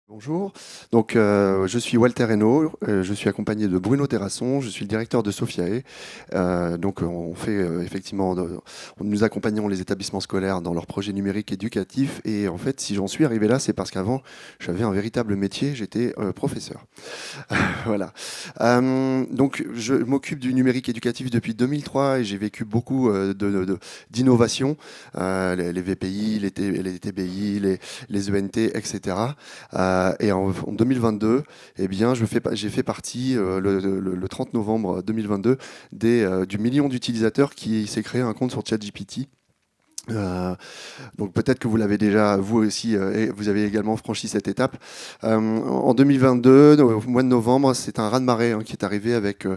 Bonjour, donc je suis Walter Hainaut, je suis accompagné de Bruno Terrasson, je suis le directeur de Sophiae. On fait effectivement, nous accompagnons les établissements scolaires dans leurs projets numériques éducatifs et en fait si j'en suis arrivé là c'est parce qu'avant j'avais un véritable métier, j'étais professeur. Voilà. Donc je m'occupe du numérique éducatif depuis 2003 et j'ai vécu beaucoup d'innovations, les VPI, les TBI, les ENT, etc. Et en 2022, eh bien, j'ai fait partie le 30 novembre 2022 du million d'utilisateurs qui s'est créé un compte sur ChatGPT. Euh, donc peut-être que vous l'avez déjà, vous aussi, et vous avez également franchi cette étape. En 2022, au mois de novembre, c'est un raz-de-marée qui est arrivé avec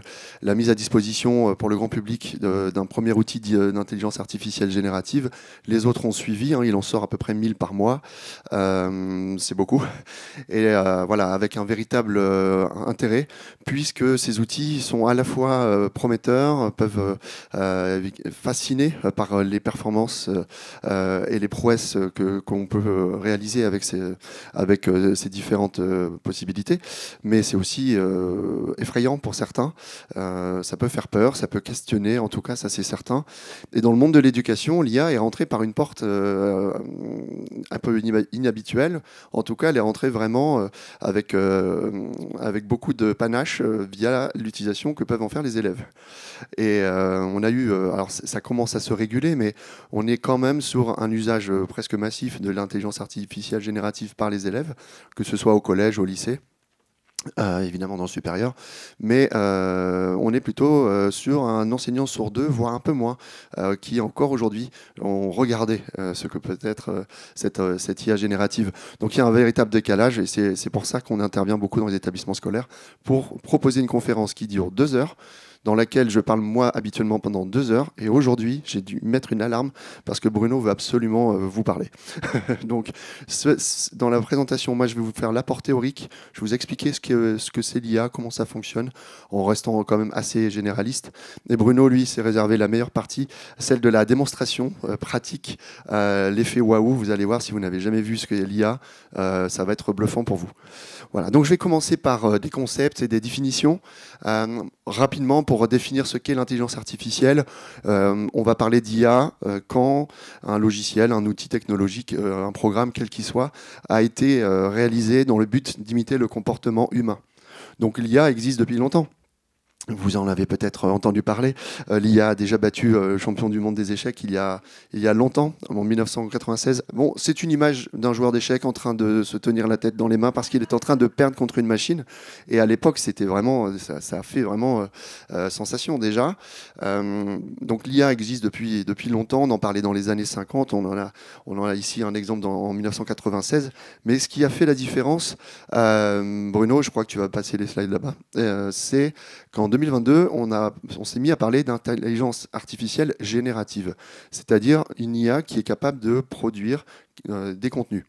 la mise à disposition pour le grand public d'un premier outil d'intelligence artificielle générative. Les autres ont suivi, il en sort à peu près 1000 par mois. C'est beaucoup. Et voilà, avec un véritable intérêt, puisque ces outils sont à la fois prometteurs, peuvent fasciner par les performances et les prouesses qu'on peut réaliser avec ces différentes possibilités, mais c'est aussi effrayant pour certains. Ça peut faire peur, ça peut questionner, en tout cas, ça c'est certain. Et dans le monde de l'éducation, l'IA est rentrée par une porte un peu inhabituelle. En tout cas, elle est rentrée vraiment avec beaucoup de panache via l'utilisation que peuvent en faire les élèves. Et on a eu, alors ça commence à se réguler, mais on est quand même sur un usage presque massif de l'intelligence artificielle générative par les élèves, que ce soit au collège, au lycée. Évidemment dans le supérieur, mais on est plutôt sur un enseignant sur deux, voire un peu moins, qui encore aujourd'hui ont regardé ce que peut être cette IA générative. Donc il y a un véritable décalage et c'est pour ça qu'on intervient beaucoup dans les établissements scolaires pour proposer une conférence qui dure 2 heures, dans laquelle je parle moi habituellement pendant 2 heures, et aujourd'hui j'ai dû mettre une alarme parce que Bruno veut absolument vous parler. Donc dans la présentation, moi je vais vous faire l'apport théorique, je vais vous expliquer ce que c'est l'IA, comment ça fonctionne, en restant quand même assez généraliste. Et Bruno, lui, s'est réservé la meilleure partie, celle de la démonstration pratique, l'effet waouh. Vous allez voir, si vous n'avez jamais vu ce qu'est l'IA, ça va être bluffant pour vous. Voilà, donc je vais commencer par des concepts et des définitions. Rapidement, pour définir ce qu'est l'intelligence artificielle, on va parler d'IA quand un logiciel, un outil technologique, un programme quel qu'il soit, a été réalisé dans le but d'imiter le comportement humain. Donc l'IA existe depuis longtemps. Vous en avez peut-être entendu parler. L'IA a déjà battu le champion du monde des échecs il y a longtemps, en 1996. Bon, c'est une image d'un joueur d'échecs en train de se tenir la tête dans les mains parce qu'il est en train de perdre contre une machine. Et à l'époque, c'était vraiment, ça a fait vraiment sensation déjà. Donc l'IA existe depuis longtemps. On en parlait dans les années 50. On en a ici un exemple en 1996. Mais ce qui a fait la différence, Bruno, je crois que tu vas passer les slides là-bas, c'est qu'en 2022, on s'est mis à parler d'intelligence artificielle générative, c'est-à-dire une IA qui est capable de produire des contenus.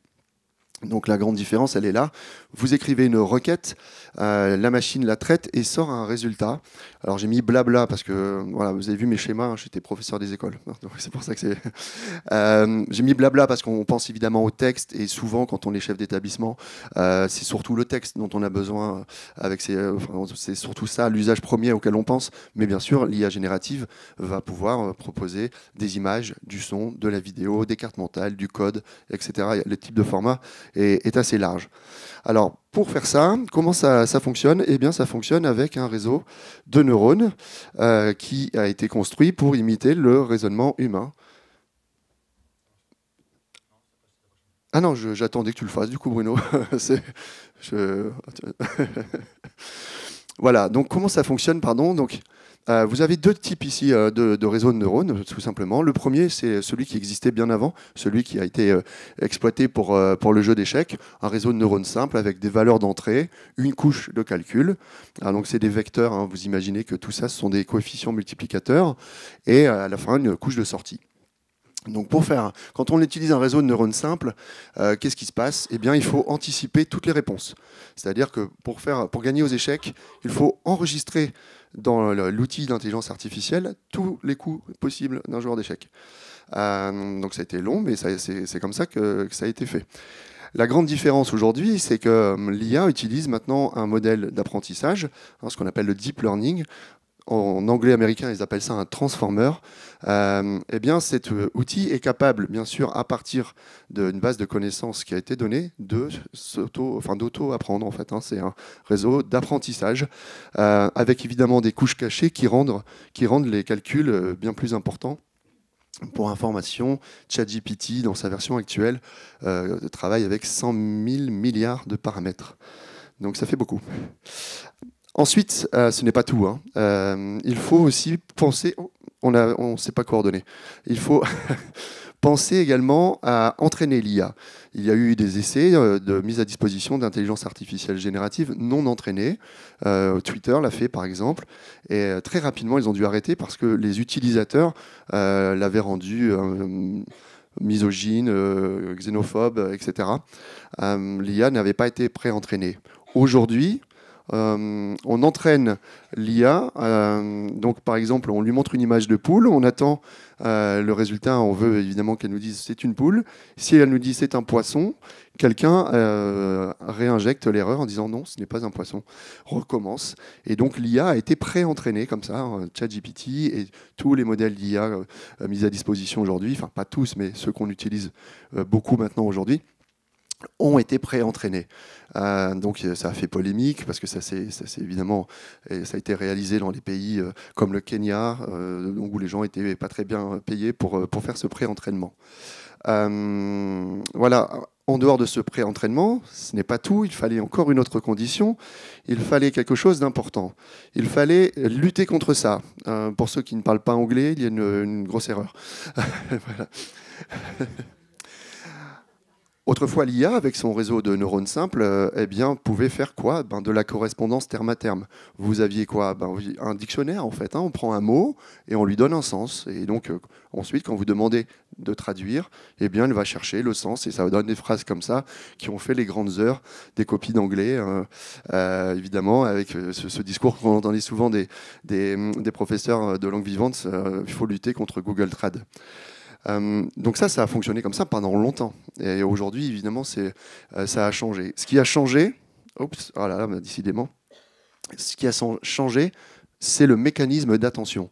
Donc la grande différence, elle est là. Vous écrivez une requête, la machine la traite et sort un résultat. Alors j'ai mis blabla parce que voilà, vous avez vu mes schémas, j'étais professeur des écoles. Donc c'est pour ça que c'est. J'ai mis blabla parce qu'on pense évidemment au texte et souvent quand on est chef d'établissement, c'est surtout le texte dont on a besoin c'est surtout ça l'usage premier auquel on pense. Mais bien sûr, l'IA générative va pouvoir proposer des images, du son, de la vidéo, des cartes mentales, du code, etc. Le type de format est assez large. Alors, pour faire ça, comment ça fonctionne? Eh bien, ça fonctionne avec un réseau de neurones qui a été construit pour imiter le raisonnement humain. Ah non, j'attendais que tu le fasses, du coup, Bruno. Je... Voilà, donc comment ça fonctionne, pardon. Donc, vous avez deux types ici de réseaux de neurones, tout simplement. Le premier, c'est celui qui existait bien avant, celui qui a été exploité pour le jeu d'échecs, un réseau de neurones simple avec des valeurs d'entrée, une couche de calcul. Donc c'est des vecteurs, vous imaginez que tout ça, ce sont des coefficients multiplicateurs, et à la fin, une couche de sortie. Donc quand on utilise un réseau de neurones simple, qu'est-ce qui se passe? Eh bien, il faut anticiper toutes les réponses. C'est-à-dire que pour gagner aux échecs, il faut enregistrer dans l'outil d'intelligence artificielle tous les coups possibles d'un joueur d'échecs. Donc ça a été long, mais c'est comme ça que ça a été fait. La grande différence aujourd'hui, c'est que l'IA utilise maintenant un modèle d'apprentissage, ce qu'on appelle le deep learning. En anglais américain, ils appellent ça un transformer. Eh bien, cet outil est capable, bien sûr, à partir d'une base de connaissances qui a été donnée, d'auto-apprendre, en fait. C'est un réseau d'apprentissage, avec évidemment des couches cachées qui rendent les calculs bien plus importants. Pour information, ChatGPT, dans sa version actuelle, travaille avec 100 000 milliards de paramètres. Donc ça fait beaucoup. Ensuite, ce n'est pas tout. Il faut aussi penser... on ne s'est pas coordonné. Il faut penser également à entraîner l'IA. Il y a eu des essais de mise à disposition d'intelligence artificielle générative non entraînée. Twitter l'a fait, par exemple. Et très rapidement, ils ont dû arrêter parce que les utilisateurs l'avaient rendu... misogyne, xénophobe, etc. L'IA n'avait pas été pré-entraînée. Aujourd'hui, on entraîne l'IA, donc par exemple on lui montre une image de poule, on attend le résultat, on veut évidemment qu'elle nous dise c'est une poule. Si elle nous dit c'est un poisson, quelqu'un réinjecte l'erreur en disant non, ce n'est pas un poisson, recommence. Et donc l'IA a été pré-entraînée comme ça, ChatGPT et tous les modèles d'IA mis à disposition aujourd'hui, enfin pas tous, mais ceux qu'on utilise beaucoup maintenant aujourd'hui, ont été pré-entraînés. Donc ça a fait polémique parce que ça évidemment, ça a été réalisé dans des pays comme le Kenya, où les gens n'étaient pas très bien payés pour faire ce pré-entraînement. Voilà. En dehors de ce pré-entraînement, ce n'est pas tout, il fallait encore une autre condition, il fallait quelque chose d'important. Il fallait lutter contre ça. Pour ceux qui ne parlent pas anglais, il y a une grosse erreur. Voilà. Autrefois, l'IA, avec son réseau de neurones simples, pouvait faire quoi ? De la correspondance terme à terme. Vous aviez quoi ? Un dictionnaire, en fait. On prend un mot et on lui donne un sens. Et donc, ensuite, quand vous demandez de traduire, elle va chercher le sens et ça donne des phrases comme ça qui ont fait les grandes heures des copies d'anglais, évidemment, avec ce discours qu'on entendait souvent des professeurs de langue vivante, il faut lutter contre Google Trad. Donc ça a fonctionné comme ça pendant longtemps. Et aujourd'hui, évidemment, ça a changé. Ce qui a changé, décidément, ce qui a changé, c'est le mécanisme d'attention.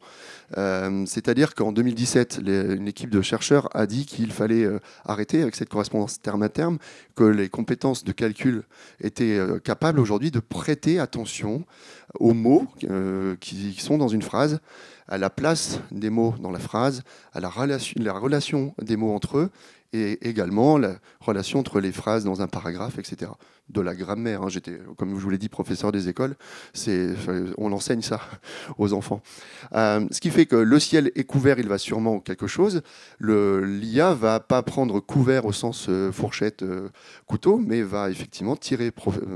C'est-à-dire qu'en 2017, une équipe de chercheurs a dit qu'il fallait arrêter avec cette correspondance terme à terme, que les compétences de calcul étaient capables aujourd'hui de prêter attention aux mots qui sont dans une phrase, à la place des mots dans la phrase, à la relation des mots entre eux, et également la relation entre les phrases dans un paragraphe, etc. De la grammaire. J'étais, comme je vous l'ai dit, professeur des écoles. On enseigne ça aux enfants. Ce qui fait que le ciel est couvert, il va sûrement quelque chose. L'IA va pas prendre couvert au sens fourchette, couteau, mais va effectivement tirer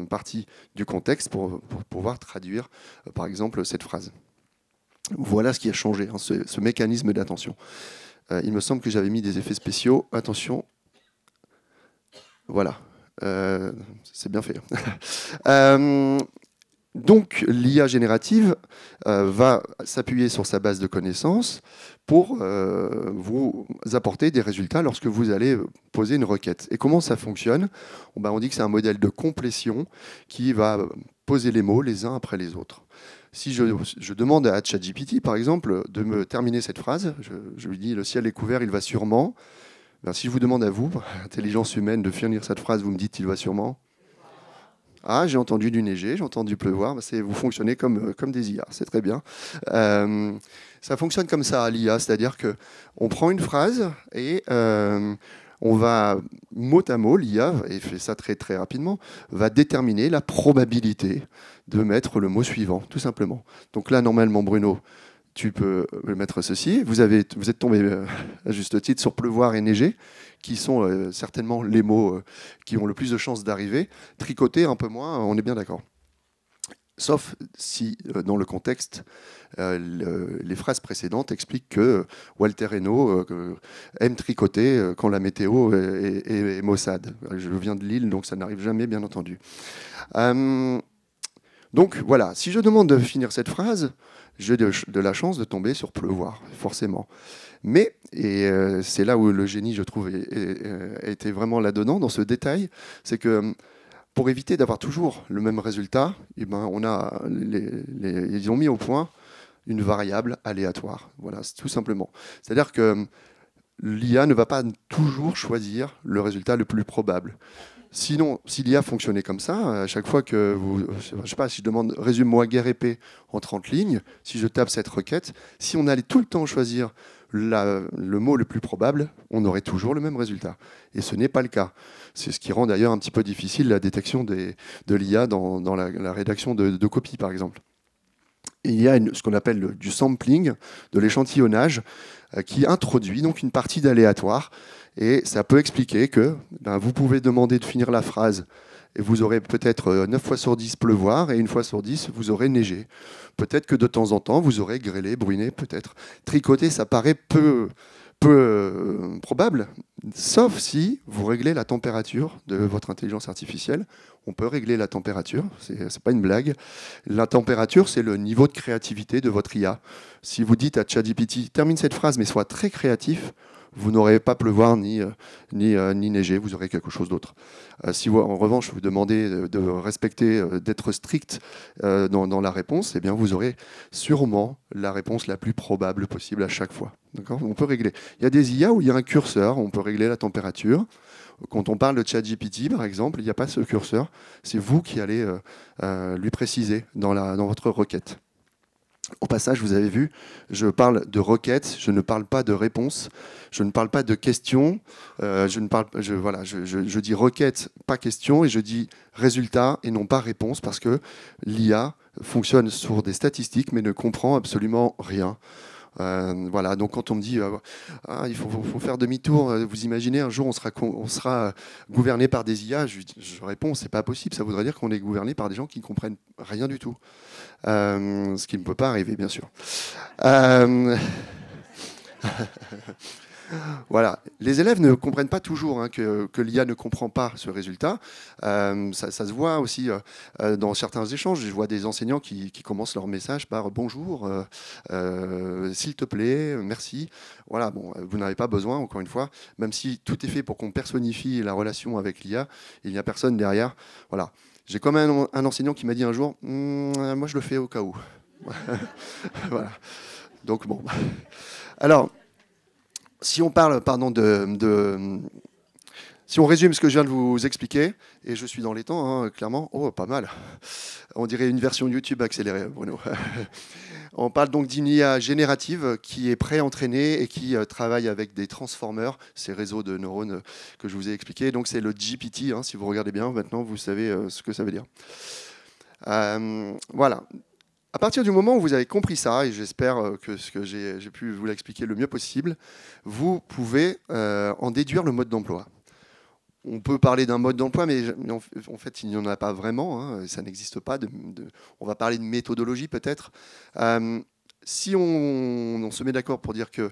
parti du contexte pour pouvoir traduire, par exemple, cette phrase. Voilà ce qui a changé, ce mécanisme d'attention. Il me semble que j'avais mis des effets spéciaux. Attention. Voilà. C'est bien fait. Donc, l'IA générative va s'appuyer sur sa base de connaissances pour vous apporter des résultats lorsque vous allez poser une requête. Et comment ça fonctionne ? On dit que c'est un modèle de complétion qui va poser les mots les uns après les autres. Si je demande à ChatGPT, par exemple, de me terminer cette phrase, je lui dis « le ciel est couvert, il va sûrement ». Si je vous demande à vous, intelligence humaine, de finir cette phrase, vous me dites « il va sûrement ». Ah, j'ai entendu du neiger, j'ai entendu pleuvoir. Vous fonctionnez comme des IA, c'est très bien. Ça fonctionne comme ça, l'IA, c'est-à-dire qu'on prend une phrase et on va, mot à mot, l'IA, et fait ça très très rapidement, va déterminer la probabilité de mettre le mot suivant, tout simplement. Donc là, normalement, Bruno, tu peux mettre ceci. Vous êtes tombé à juste titre sur pleuvoir et neiger, qui sont certainement les mots qui ont le plus de chances d'arriver. Tricoter un peu moins, on est bien d'accord. Sauf si, dans le contexte, les phrases précédentes expliquent que Walter Hainaut aime tricoter quand la météo est maussade. Je viens de Lille, donc ça n'arrive jamais, bien entendu. Donc voilà, si je demande de finir cette phrase, j'ai de la chance de tomber sur pleuvoir, forcément. Mais, et c'est là où le génie, je trouve, a été vraiment là-dedans, dans ce détail, c'est que pour éviter d'avoir toujours le même résultat, eh ben, ils ont mis au point une variable aléatoire. Voilà, c'est tout simplement. C'est-à-dire que l'IA ne va pas toujours choisir le résultat le plus probable. Sinon, si l'IA fonctionnait comme ça, à chaque fois que je sais pas, si je demande résume-moi guerre épée en 30 lignes, si je tape cette requête, si on allait tout le temps choisir le mot le plus probable, on aurait toujours le même résultat. Et ce n'est pas le cas. C'est ce qui rend d'ailleurs un petit peu difficile la détection de l'IA dans la rédaction de copies, par exemple. Et il y a ce qu'on appelle du sampling, de l'échantillonnage, qui introduit donc une partie d'aléatoire. Et ça peut expliquer que vous pouvez demander de finir la phrase et vous aurez peut-être 9 fois sur 10 pleuvoir et 1 fois sur 10 vous aurez neigé. Peut-être que de temps en temps vous aurez grêlé, bruiné, peut-être. Tricoter, ça paraît peu probable, sauf si vous réglez la température de votre intelligence artificielle. On peut régler la température, c'est pas une blague. La température, c'est le niveau de créativité de votre IA. Si vous dites à ChatGPT, termine cette phrase, mais sois très créatif, vous n'aurez pas pleuvoir ni neiger, vous aurez quelque chose d'autre. Si vous, en revanche, vous demandez de respecter, d'être strict dans la réponse, eh bien, vous aurez sûrement la réponse la plus probable possible à chaque fois. On peut régler. Il y a des IA où il y a un curseur, on peut régler la température. Quand on parle de ChatGPT, par exemple, il n'y a pas ce curseur. C'est vous qui allez lui préciser dans votre requête. Au passage, vous avez vu, je parle de requête, je ne parle pas de réponse, je ne parle pas de question, je dis requête, pas question, et je dis résultat et non pas réponse, parce que l'IA fonctionne sur des statistiques, mais ne comprend absolument rien. Voilà, donc quand on me dit il faut faire demi-tour, vous imaginez un jour on sera gouverné par des IA, je réponds c'est pas possible, ça voudrait dire qu'on est gouverné par des gens qui ne comprennent rien du tout, ce qui ne peut pas arriver bien sûr. Voilà, les élèves ne comprennent pas toujours que l'IA ne comprend pas ce résultat. Ça se voit aussi dans certains échanges. Je vois des enseignants qui commencent leur message par bonjour, s'il te plaît, merci. Voilà, bon, vous n'avez pas besoin, encore une fois, même si tout est fait pour qu'on personnifie la relation avec l'IA, il n'y a personne derrière. Voilà. J'ai quand même un enseignant qui m'a dit un jour, moi je le fais au cas où. Voilà. Donc bon. Alors. Si on parle, si on résume ce que je viens de vous expliquer, et je suis dans les temps, clairement, pas mal. On dirait une version YouTube accélérée, Bruno. On parle donc d'une IA générative qui est pré-entraînée et qui travaille avec des transformers, ces réseaux de neurones que je vous ai expliqués. Donc c'est le GPT, si vous regardez bien, maintenant vous savez ce que ça veut dire. Voilà. À partir du moment où vous avez compris ça, et j'espère que j'ai pu vous l'expliquer le mieux possible, vous pouvez en déduire le mode d'emploi. On peut parler d'un mode d'emploi, mais en fait, il n'y en a pas vraiment. Ça n'existe pas. On va parler de méthodologie peut-être. Si on se met d'accord pour dire que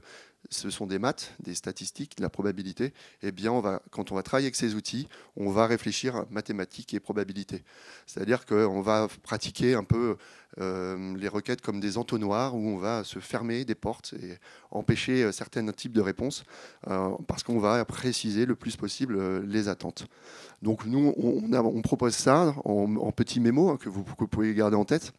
ce sont des maths, des statistiques, de la probabilité, eh bien, quand on va travailler avec ces outils, on va réfléchir à mathématiques et probabilité. C'est-à-dire qu'on va pratiquer un peu les requêtes comme des entonnoirs où on va se fermer des portes et empêcher certains types de réponses parce qu'on va préciser le plus possible les attentes. Donc nous, on propose ça en petits mémos que vous pouvez garder en tête.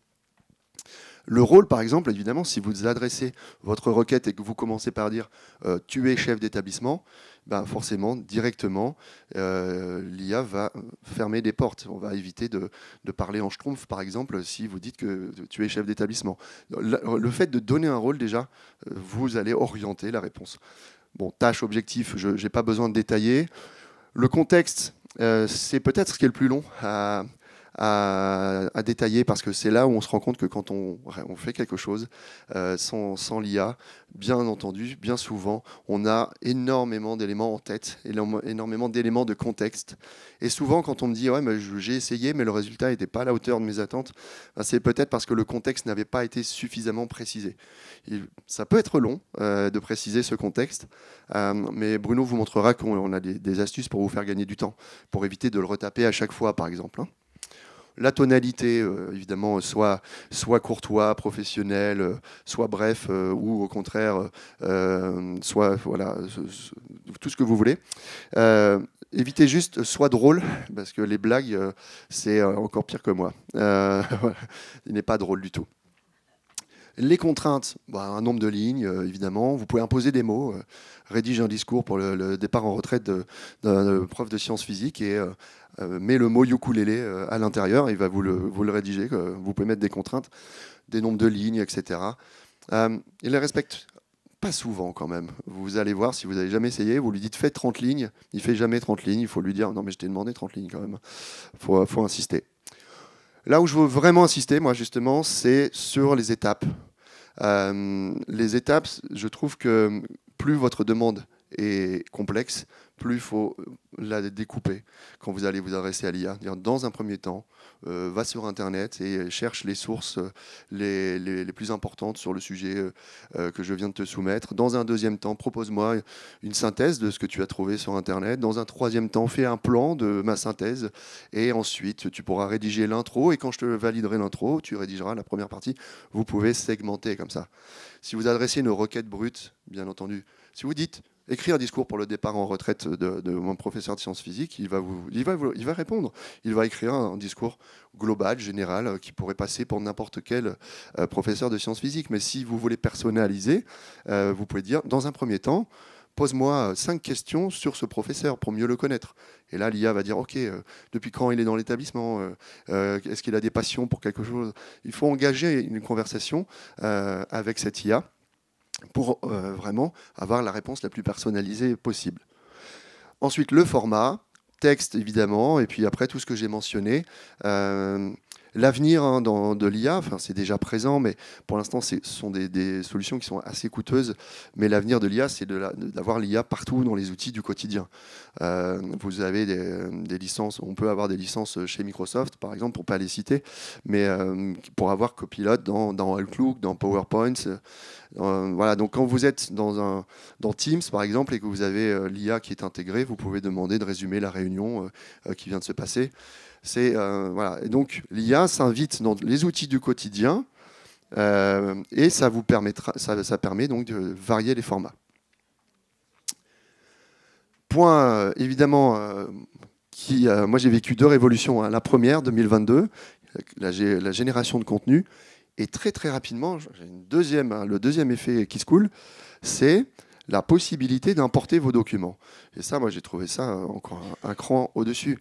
Le rôle, par exemple, évidemment, si vous adressez votre requête et que vous commencez par dire « tu es chef d'établissement », ben forcément, directement, l'IA va fermer des portes. On va éviter de parler en schtroumpf, par exemple, si vous dites que tu es chef d'établissement. Le fait de donner un rôle, déjà, vous allez orienter la réponse. Bon, tâche, objectif, je n'ai pas besoin de détailler. Le contexte, c'est peut-être ce qui est le plus long à détailler, parce que c'est là où on se rend compte que quand on fait quelque chose sans l'IA, bien entendu, bien souvent, on a énormément d'éléments en tête, énormément d'éléments de contexte. Et souvent, quand on me dit « ouais, mais j'ai essayé, mais le résultat n'était pas à la hauteur de mes attentes », ben, c'est peut-être parce que le contexte n'avait pas été suffisamment précisé. Ça peut être long de préciser ce contexte, mais Bruno vous montrera qu'on a des astuces pour vous faire gagner du temps, pour éviter de le retaper à chaque fois, par exemple. La tonalité, évidemment, soit courtois, professionnel, soit bref, ou au contraire, soit voilà, tout ce que vous voulez. Évitez juste soit drôle, parce que les blagues, c'est encore pire que moi. Voilà. Il n'est pas drôle du tout. Les contraintes, bah, un nombre de lignes, évidemment. Vous pouvez imposer des mots. Rédige un discours pour le départ en retraite d'un prof de sciences physiques et met le mot ukulélé à l'intérieur. Il va vous le rédiger. Vous pouvez mettre des contraintes, des nombres de lignes, etc. Il les respecte pas souvent quand même. Vous allez voir, si vous n'avez jamais essayé, vous lui dites faites 30 lignes. Il fait jamais 30 lignes. Il faut lui dire non mais je t'ai demandé 30 lignes quand même. Faut insister. Là où je veux vraiment insister, moi justement, c'est sur les étapes. Les étapes, je trouve que plus votre demande est complexe, plus il faut la découper quand vous allez vous adresser à l'IA. Dans un premier temps, va sur Internet et cherche les sources les plus importantes sur le sujet que je viens de te soumettre. Dans un deuxième temps, propose-moi une synthèse de ce que tu as trouvé sur Internet. Dans un troisième temps, fais un plan de ma synthèse. Et ensuite, tu pourras rédiger l'intro. Et quand je te validerai l'intro, tu rédigeras la première partie. Vous pouvez segmenter comme ça. Si vous adressez une requête brute, bien entendu, si vous dites écrire un discours pour le départ en retraite de mon professeur de sciences physiques, il va répondre. Il va écrire un discours global, général, qui pourrait passer pour n'importe quel professeur de sciences physiques. Mais si vous voulez personnaliser, vous pouvez dire, dans un premier temps, pose-moi 5 questions sur ce professeur pour mieux le connaître. Et là, l'IA va dire, OK, depuis quand il est dans l'établissement est-ce qu'il a des passions pour quelque chose? Il faut engager une conversation avec cette IA pour vraiment avoir la réponse la plus personnalisée possible. Ensuite, le format, texte évidemment, et puis après tout ce que j'ai mentionné. L'avenir de l'IA, enfin, c'est déjà présent, mais pour l'instant, ce sont des solutions qui sont assez coûteuses. Mais l'avenir de l'IA, c'est d'avoir l'IA partout dans les outils du quotidien. Vous avez des licences, on peut avoir des licences chez Microsoft, par exemple, pour ne pas les citer, mais pour avoir Copilot dans Outlook, dans PowerPoint. Voilà, donc quand vous êtes dans Teams, par exemple, et que vous avez l'IA qui est intégrée, vous pouvez demander de résumer la réunion qui vient de se passer. Voilà. Et donc l'IA s'invite dans les outils du quotidien et ça permet donc de varier les formats. Point évidemment moi j'ai vécu 2 révolutions. Hein. La première, 2022, la génération de contenu, et très rapidement, le deuxième effet qui se coule, c'est la possibilité d'importer vos documents. Et ça, moi, j'ai trouvé ça encore un cran au-dessus.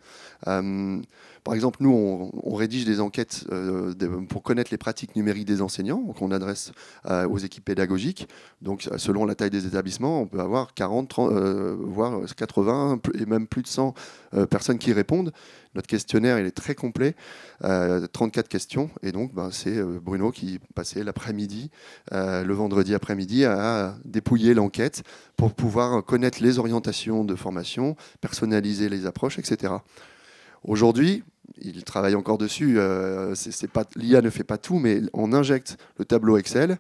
Par exemple, nous, on rédige des enquêtes pour connaître les pratiques numériques des enseignants, qu'on adresse aux équipes pédagogiques. Donc, selon la taille des établissements, on peut avoir 40, 30, voire 80 et même plus de 100 personnes qui répondent. Notre questionnaire, il est très complet, 34 questions. Et donc, c'est Bruno qui passait l'après-midi, le vendredi après-midi, à dépouiller l'enquête pour pouvoir connaître les orientations de formation, personnaliser les approches, etc. Aujourd'hui, il travaille encore dessus. L'IA ne fait pas tout, mais on injecte le tableau Excel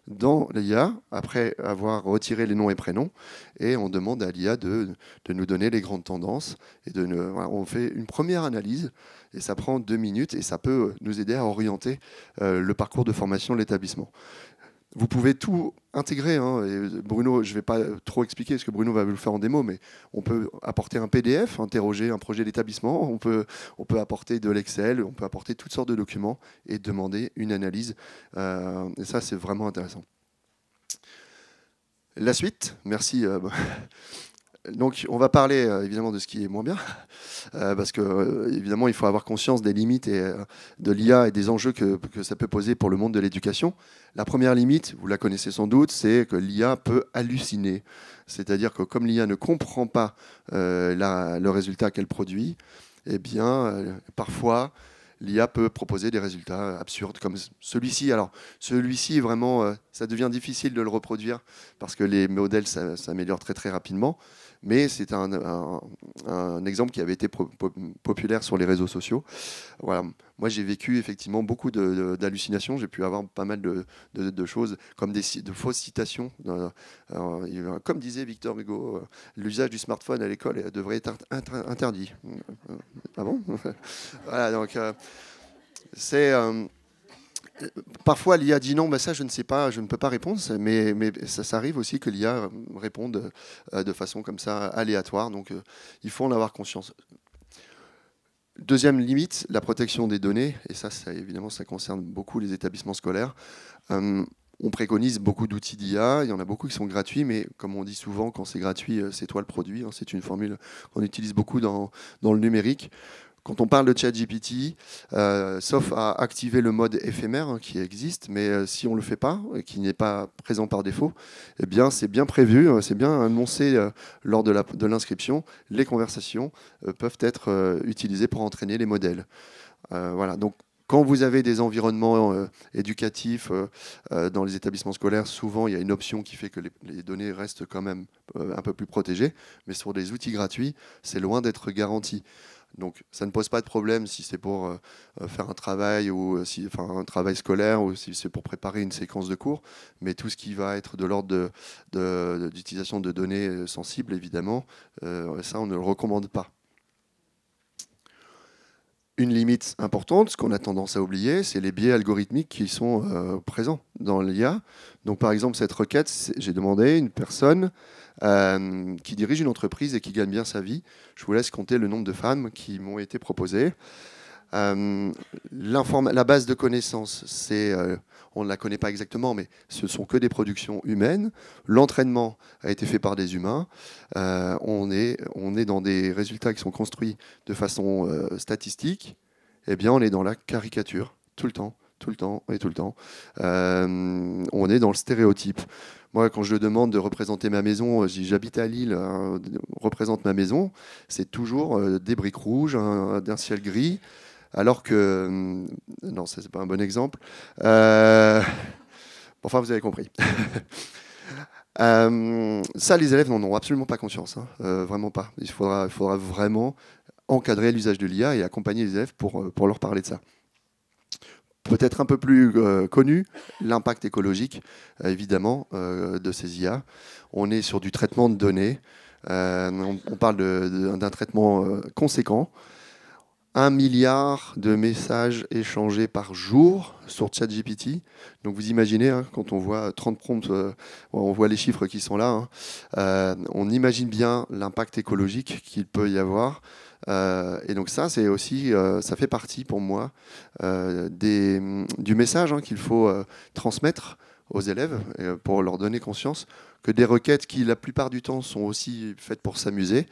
dans l'IA après avoir retiré les noms et prénoms et on demande à l'IA de nous donner les grandes tendances. Voilà, on fait une première analyse et ça prend 2 minutes et ça peut nous aider à orienter le parcours de formation de l'établissement. Vous pouvez tout intégrer. Hein, et Bruno, je ne vais pas trop expliquer parce que Bruno va vous le faire en démo, mais on peut apporter un PDF, interroger un projet d'établissement, on peut apporter de l'Excel, on peut apporter toutes sortes de documents et demander une analyse. Et ça, c'est vraiment intéressant. La suite, merci. Donc, on va parler évidemment de ce qui est moins bien, parce que évidemment, il faut avoir conscience des limites de l'IA et des enjeux que ça peut poser pour le monde de l'éducation. La première limite, vous la connaissez sans doute, c'est que l'IA peut halluciner. C'est-à-dire que comme l'IA ne comprend pas le résultat qu'elle produit, eh bien, parfois, l'IA peut proposer des résultats absurdes comme celui-ci. Alors, celui-ci, vraiment, ça devient difficile de le reproduire parce que les modèles s'améliorent très rapidement. Mais c'est un exemple qui avait été populaire sur les réseaux sociaux. Voilà. Moi, j'ai vécu effectivement beaucoup d'hallucinations. J'ai pu avoir pas mal de choses, comme de fausses citations. Comme disait Victor Hugo, l'usage du smartphone à l'école devrait être interdit. Ah bon? Voilà, donc... C'est parfois l'IA dit non, bah ça je ne sais pas, je ne peux pas répondre, mais ça arrive aussi que l'IA réponde de façon comme ça aléatoire, donc il faut en avoir conscience. Deuxième limite, la protection des données, et ça évidemment ça concerne beaucoup les établissements scolaires. On préconise beaucoup d'outils d'IA, il y en a beaucoup qui sont gratuits, mais comme on dit souvent, quand c'est gratuit, c'est toi le produit, hein, c'est une formule qu'on utilise beaucoup dans le numérique. Quand on parle de ChatGPT, sauf à activer le mode éphémère hein, qui existe, mais si on ne le fait pas, et qui n'est pas présent par défaut, eh bien, c'est bien prévu, c'est bien annoncé lors de l'inscription. Les conversations peuvent être utilisées pour entraîner les modèles. Voilà, donc quand vous avez des environnements éducatifs dans les établissements scolaires, souvent il y a une option qui fait que les données restent quand même un peu plus protégées, mais sur des outils gratuits, c'est loin d'être garanti. Donc ça ne pose pas de problème si c'est pour faire un travail ou un travail scolaire ou si c'est pour préparer une séquence de cours, mais tout ce qui va être de l'ordre d'utilisation de données sensibles, évidemment, ça on ne le recommande pas. Une limite importante, ce qu'on a tendance à oublier, c'est les biais algorithmiques qui sont présents dans l'IA. Donc par exemple, cette requête, j'ai demandé à une personne qui dirige une entreprise et qui gagne bien sa vie. Je vous laisse compter le nombre de femmes qui m'ont été proposées. La base de connaissances, on ne la connaît pas exactement, mais ce sont que des productions humaines. L'entraînement a été fait par des humains. On est dans des résultats qui sont construits de façon statistique. Eh bien, on est dans la caricature, tout le temps et tout le temps. On est dans le stéréotype. Moi, quand je demande de représenter ma maison, je dis j'habite à Lille, représente ma maison, c'est toujours des briques rouges, d'un ciel gris. Alors que... non, ça, c'est pas un bon exemple. Enfin, vous avez compris. Ça, les élèves n'en ont absolument pas conscience. Hein. Vraiment pas. Il faudra vraiment encadrer l'usage de l'IA et accompagner les élèves pour leur parler de ça. Peut-être un peu plus connu, l'impact écologique, évidemment, de ces IA. On est sur du traitement de données. On parle d'un traitement conséquent. 1 milliard de messages échangés par jour sur ChatGPT. Donc vous imaginez, hein, quand on voit 30 prompts, on voit les chiffres qui sont là, hein, on imagine bien l'impact écologique qu'il peut y avoir. Et donc ça, c'est aussi, ça fait partie pour moi du message hein, qu'il faut transmettre aux élèves pour leur donner conscience que des requêtes qui, la plupart du temps, sont aussi faites pour s'amuser,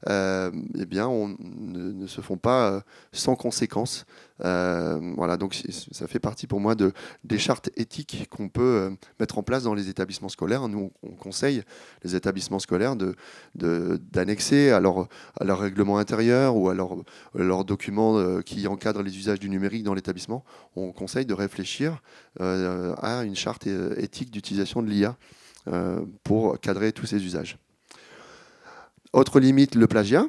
eh bien, ne se font pas sans conséquences. Voilà, donc ça fait partie pour moi des chartes éthiques qu'on peut mettre en place dans les établissements scolaires. Nous, on conseille les établissements scolaires d'annexer à leur règlement intérieur ou à leurs documents qui encadrent les usages du numérique dans l'établissement. On conseille de réfléchir à une charte éthique d'utilisation de l'IA pour cadrer tous ces usages. Autre limite, le plagiat,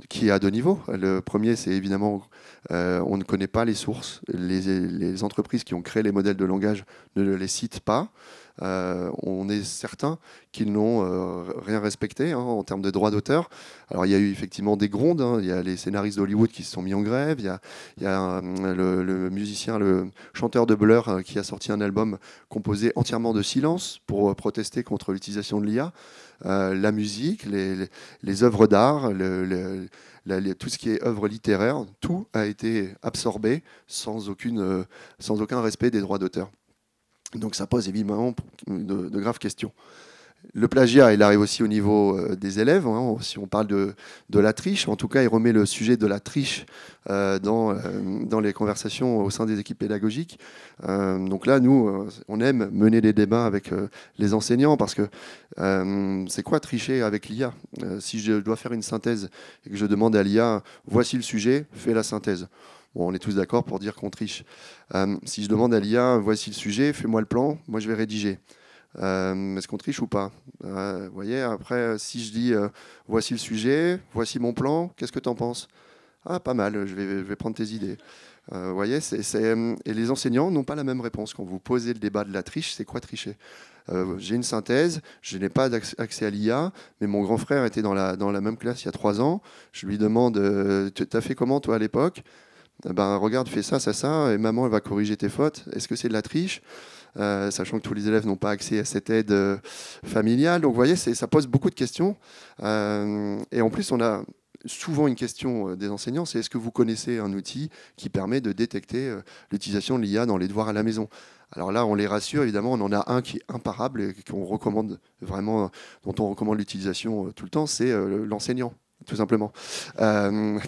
qui est à 2 niveaux. Le premier, c'est évidemment, on ne connaît pas les sources. Les entreprises qui ont créé les modèles de langage ne les citent pas. On est certain qu'ils n'ont rien respecté hein, en termes de droits d'auteur. Alors il y a eu effectivement des grondes, hein. Il y a les scénaristes d'Hollywood qui se sont mis en grève, il y a le musicien, le chanteur de Blur qui a sorti un album composé entièrement de silence pour protester contre l'utilisation de l'IA. La musique, les œuvres d'art, tout ce qui est œuvre littéraire, tout a été absorbé sans aucun respect des droits d'auteur. Donc ça pose évidemment de graves questions. Le plagiat, il arrive aussi au niveau des élèves. Hein. Si on parle de la triche, en tout cas, il remet le sujet de la triche dans les conversations au sein des équipes pédagogiques. Donc là, nous, on aime mener des débats avec les enseignants parce que c'est quoi tricher avec l'IA? Si je dois faire une synthèse et que je demande à l'IA, voici le sujet, fais la synthèse. Bon, on est tous d'accord pour dire qu'on triche. Si je demande à l'IA, voici le sujet, fais-moi le plan, moi je vais rédiger. Est-ce qu'on triche ou pas? Vous voyez, après, si je dis voici le sujet, voici mon plan, qu'est-ce que tu en penses? Ah, pas mal, je vais prendre tes idées. Vous voyez, et les enseignants n'ont pas la même réponse. Quand vous posez le débat de la triche, c'est quoi tricher? J'ai une synthèse, je n'ai pas accès à l'IA, mais mon grand frère était dans la même classe il y a 3 ans. Je lui demande, tu as fait comment toi à l'époque? Ben, regarde, fais ça, ça, ça, et maman, elle va corriger tes fautes. Est-ce que c'est de la triche? Sachant que tous les élèves n'ont pas accès à cette aide familiale. Donc, vous voyez, ça pose beaucoup de questions. Et en plus, on a souvent une question des enseignants, c'est est-ce que vous connaissez un outil qui permet de détecter l'utilisation de l'IA dans les devoirs à la maison? Alors là, on les rassure, évidemment, on en a un qui est imparable et qu'on recommande vraiment, dont on recommande l'utilisation tout le temps, c'est l'enseignant, tout simplement,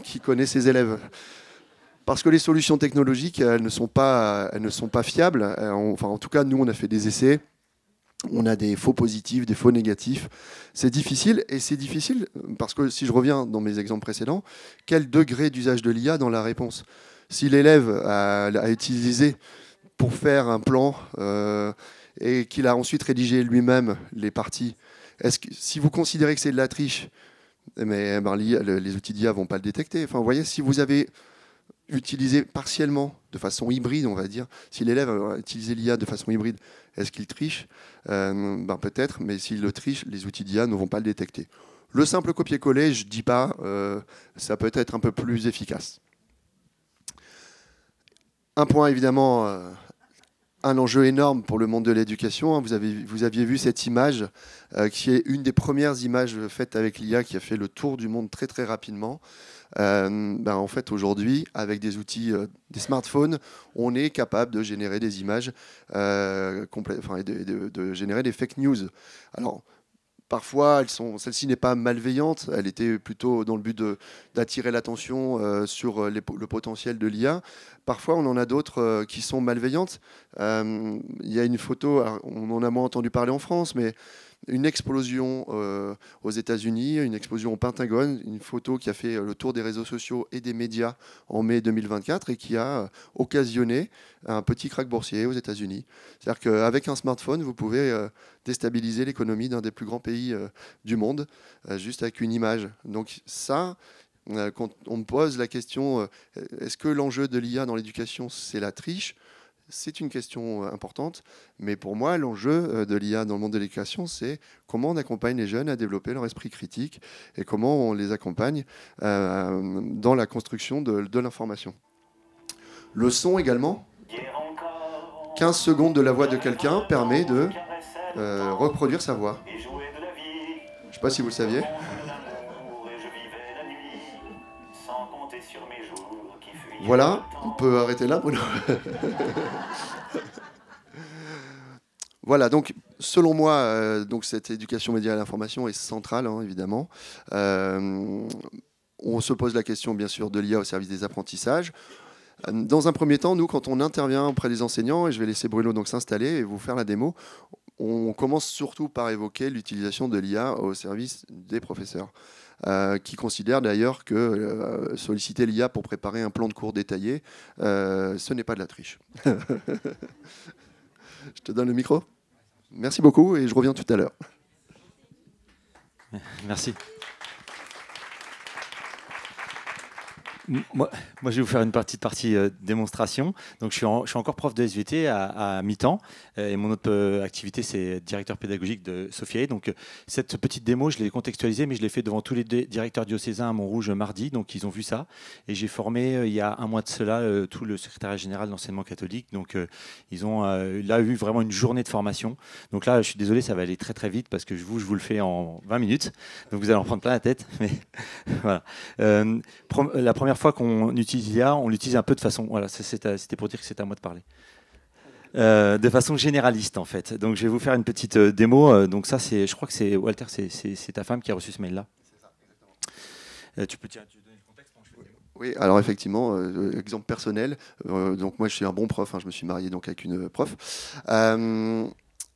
qui connaît ses élèves. Parce que les solutions technologiques, elles ne sont pas fiables. Enfin, en tout cas, nous, on a fait des essais. On a des faux positifs, des faux négatifs. C'est difficile, et c'est difficile parce que si je reviens dans mes exemples précédents, quel degré d'usage de l'IA dans la réponse? Si l'élève a utilisé pour faire un plan et qu'il a ensuite rédigé lui-même les parties, si vous considérez que c'est de la triche, mais ben, les outils d'IA ne vont pas le détecter. Enfin, vous voyez, si vous avez utilisé partiellement, de façon hybride, on va dire, si l'élève a utilisé l'IA de façon hybride, est-ce qu'il triche? Ben, peut-être, mais s'il le triche, les outils d'IA ne vont pas le détecter. Le simple copier-coller, je ne dis pas, ça peut être un peu plus efficace. Un point évidemment, un enjeu énorme pour le monde de l'éducation. Vous aviez vu cette image qui est une des premières images faites avec l'IA qui a fait le tour du monde très très rapidement. Ben en fait, aujourd'hui, avec des outils, des smartphones, on est capable de générer des images, de générer des fake news. Alors, parfois, celle-ci n'est pas malveillante, elle était plutôt dans le but d'attirer l'attention sur le potentiel de l'IA. Parfois, on en a d'autres qui sont malveillantes. Il y a une photo, on en a moins entendu parler en France, mais une explosion aux États-Unis, une explosion au Pentagone, une photo qui a fait le tour des réseaux sociaux et des médias en mai 2024 et qui a occasionné un petit krach boursier aux États-Unis. C'est-à-dire qu'avec un smartphone, vous pouvez déstabiliser l'économie d'un des plus grands pays du monde juste avec une image. Donc ça, quand on me pose la question, est-ce que l'enjeu de l'IA dans l'éducation, c'est la triche? C'est une question importante, mais pour moi, l'enjeu de l'IA dans le monde de l'éducation, c'est comment on accompagne les jeunes à développer leur esprit critique et comment on les accompagne dans la construction de l'information. Le son également. 15 secondes de la voix de quelqu'un permet de reproduire sa voix. Je ne sais pas si vous le saviez. Voilà, on peut arrêter là, Bruno. Voilà, donc selon moi, donc cette éducation média à l'information est centrale, hein, évidemment. On se pose la question, bien sûr, de l'IA au service des apprentissages. Dans un premier temps, nous, quand on intervient auprès des enseignants, et je vais laisser Bruno donc s'installer et vous faire la démo, on commence surtout par évoquer l'utilisation de l'IA au service des professeurs. Qui considèrent d'ailleurs que solliciter l'IA pour préparer un plan de cours détaillé, ce n'est pas de la triche. Je te donne le micro. Merci beaucoup et je reviens tout à l'heure. Merci. Moi, je vais vous faire une petite partie démonstration. Donc, je suis encore prof de SVT à mi-temps. Et mon autre activité, c'est directeur pédagogique de Sophia. Donc, cette petite démo, je l'ai contextualisée, mais je l'ai fait devant tous les directeurs diocésains à Montrouge mardi. Donc, ils ont vu ça. Et j'ai formé, il y a un mois de cela, tout le secrétariat général d'enseignement catholique. Donc, ils ont là eu vraiment une journée de formation. Donc là, je suis désolé, ça va aller très, très vite parce que je vous le fais en 20 minutes. Donc, vous allez en prendre plein la tête. Mais voilà. La première fois qu'on utilise l'IA, on l'utilise un peu de façon... Voilà, c'était pour dire que c'est à moi de parler. De façon généraliste, en fait. Donc, je vais vous faire une petite démo. Donc ça, je crois que c'est... Walter, c'est ta femme qui a reçu ce mail-là. C'est ça, exactement. Tu peux donner le contexte pendant que je fais la démo? Oui, alors effectivement, exemple personnel. Donc moi, je suis un bon prof. Hein, je me suis marié donc avec une prof.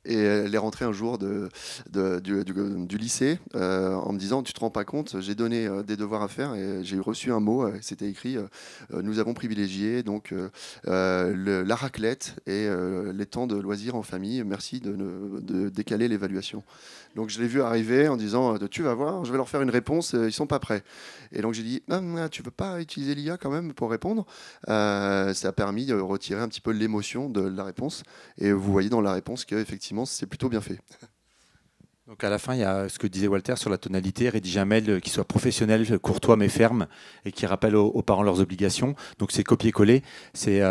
Et elle est rentrée un jour du lycée en me disant « Tu te rends pas compte, j'ai donné des devoirs à faire et j'ai reçu un mot, c'était écrit nous avons privilégié donc, la raclette et les temps de loisirs en famille. Merci de décaler l'évaluation. » Donc je l'ai vu arriver en disant « Tu vas voir, je vais leur faire une réponse, ils sont pas prêts. » Et donc j'ai dit « Tu veux pas utiliser l'IA quand même pour répondre ?» Ça a permis de retirer un petit peu l'émotion de la réponse. Et vous voyez dans la réponse qu'effectivement, c'est plutôt bien fait. Donc à la fin, il y a ce que disait Walter sur la tonalité, rédiger un mail qui soit professionnel, courtois mais ferme et qui rappelle aux parents leurs obligations. Donc c'est copier-coller, c'est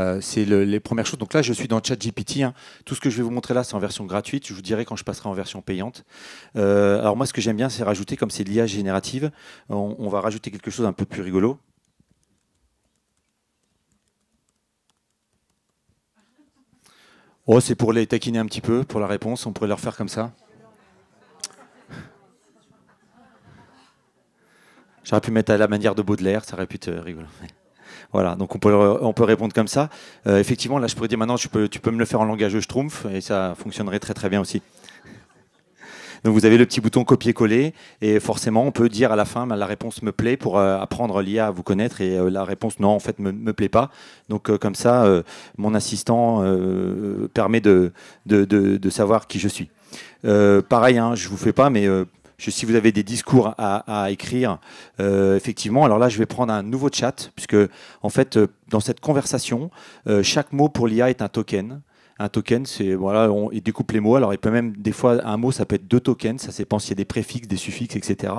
les premières choses. Donc là, je suis dans ChatGPT. Hein. Tout ce que je vais vous montrer là, c'est en version gratuite. Je vous dirai quand je passerai en version payante. Alors moi, ce que j'aime bien, c'est rajouter, comme c'est de l'IA générative, on va rajouter quelque chose un peu plus rigolo. Oh, c'est pour les taquiner un petit peu, pour la réponse. On pourrait leur faire comme ça. J'aurais pu mettre à la manière de Baudelaire, ça aurait pu être rigolo. Voilà, donc on peut répondre comme ça. Effectivement, là, je pourrais dire maintenant, tu peux me le faire en langage Schtroumpf, et ça fonctionnerait très très bien aussi. Donc vous avez le petit bouton copier-coller, et forcément, on peut dire à la fin, la réponse me plaît pour apprendre l'IA à vous connaître, et la réponse non, en fait, me plaît pas. Donc comme ça, mon assistant permet de savoir qui je suis. Pareil, hein, je vous fais pas, mais si vous avez des discours à écrire, effectivement, alors là, je vais prendre un nouveau chat, puisque en fait, dans cette conversation, chaque mot pour l'IA est un token. Un token, c'est voilà, il découpe les mots. Alors, il peut même des fois un mot, ça peut être deux tokens. Ça dépend s'il y a des préfixes, des suffixes, etc.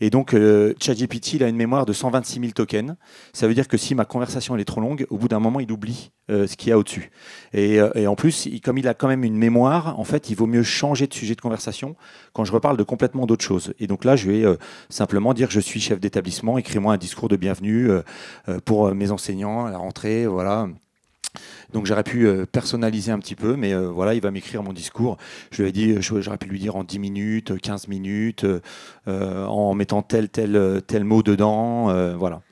Et donc, ChatGPT, il a une mémoire de 126 000 tokens. Ça veut dire que si ma conversation elle est trop longue, au bout d'un moment, il oublie ce qu'il y a au-dessus. Et en plus, comme il a quand même une mémoire, en fait, il vaut mieux changer de sujet de conversation quand je reparle de complètement d'autres choses. Et donc là, je vais simplement dire que je suis chef d'établissement. Écris-moi un discours de bienvenue pour mes enseignants à la rentrée. Voilà. Donc j'aurais pu personnaliser un petit peu, mais voilà, il va m'écrire mon discours. J'aurais pu lui dire en 10 minutes, 15 minutes, en mettant tel mot dedans. Voilà.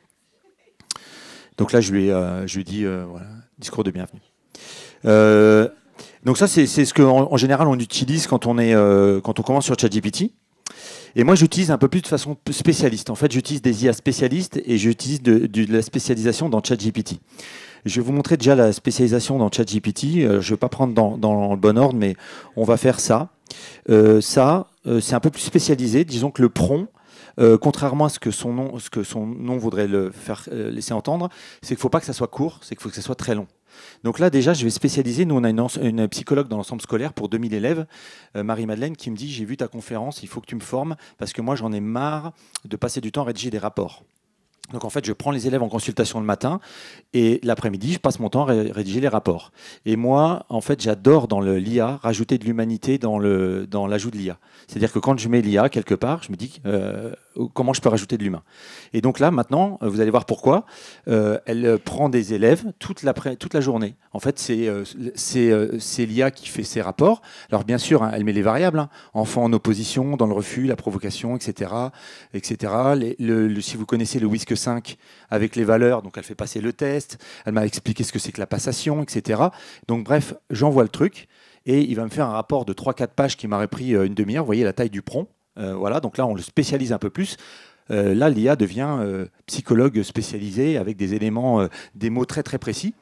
Donc là, je lui dis, voilà, discours de bienvenue. Donc ça, c'est ce qu'en général, on utilise quand on commence sur ChatGPT. Et moi, j'utilise un peu plus de façon spécialiste. En fait, j'utilise des IA spécialistes et j'utilise de la spécialisation dans ChatGPT. Je vais vous montrer déjà la spécialisation dans ChatGPT. Je ne vais pas prendre dans le bon ordre, mais on va faire ça. C'est un peu plus spécialisé. Disons que le prompt, contrairement à ce que son nom voudrait le faire laisser entendre, c'est qu'il ne faut pas que ça soit court, c'est qu'il faut que ça soit très long. Donc là, déjà, je vais spécialiser. Nous, on a une psychologue dans l'ensemble scolaire pour 2000 élèves, Marie-Madeleine, qui me dit « J'ai vu ta conférence, il faut que tu me formes parce que moi, j'en ai marre de passer du temps à rédiger des rapports. » Donc en fait, je prends les élèves en consultation le matin et l'après-midi, je passe mon temps à rédiger les rapports. Et moi, en fait, j'adore dans l'IA rajouter de l'humanité dans l'ajout de l'IA. C'est-à-dire que quand je mets l'IA quelque part, je me dis comment je peux rajouter de l'humain. Et donc là, maintenant, vous allez voir pourquoi. Elle prend des élèves toute la journée. En fait, c'est l'IA qui fait ses rapports. Alors bien sûr, hein, elle met les variables, hein, enfant en opposition, dans le refus, la provocation, etc. etc. Si vous connaissez le WISC 5 avec les valeurs, donc elle fait passer le test, elle m'a expliqué ce que c'est que la passation, etc. Donc bref, j'envoie le truc et il va me faire un rapport de 3-4 pages qui m'aurait pris une demi-heure. Vous voyez la taille du prompt. Voilà, donc là, on le spécialise un peu plus. Là, l'IA devient psychologue spécialisé avec des éléments, des mots très très précis.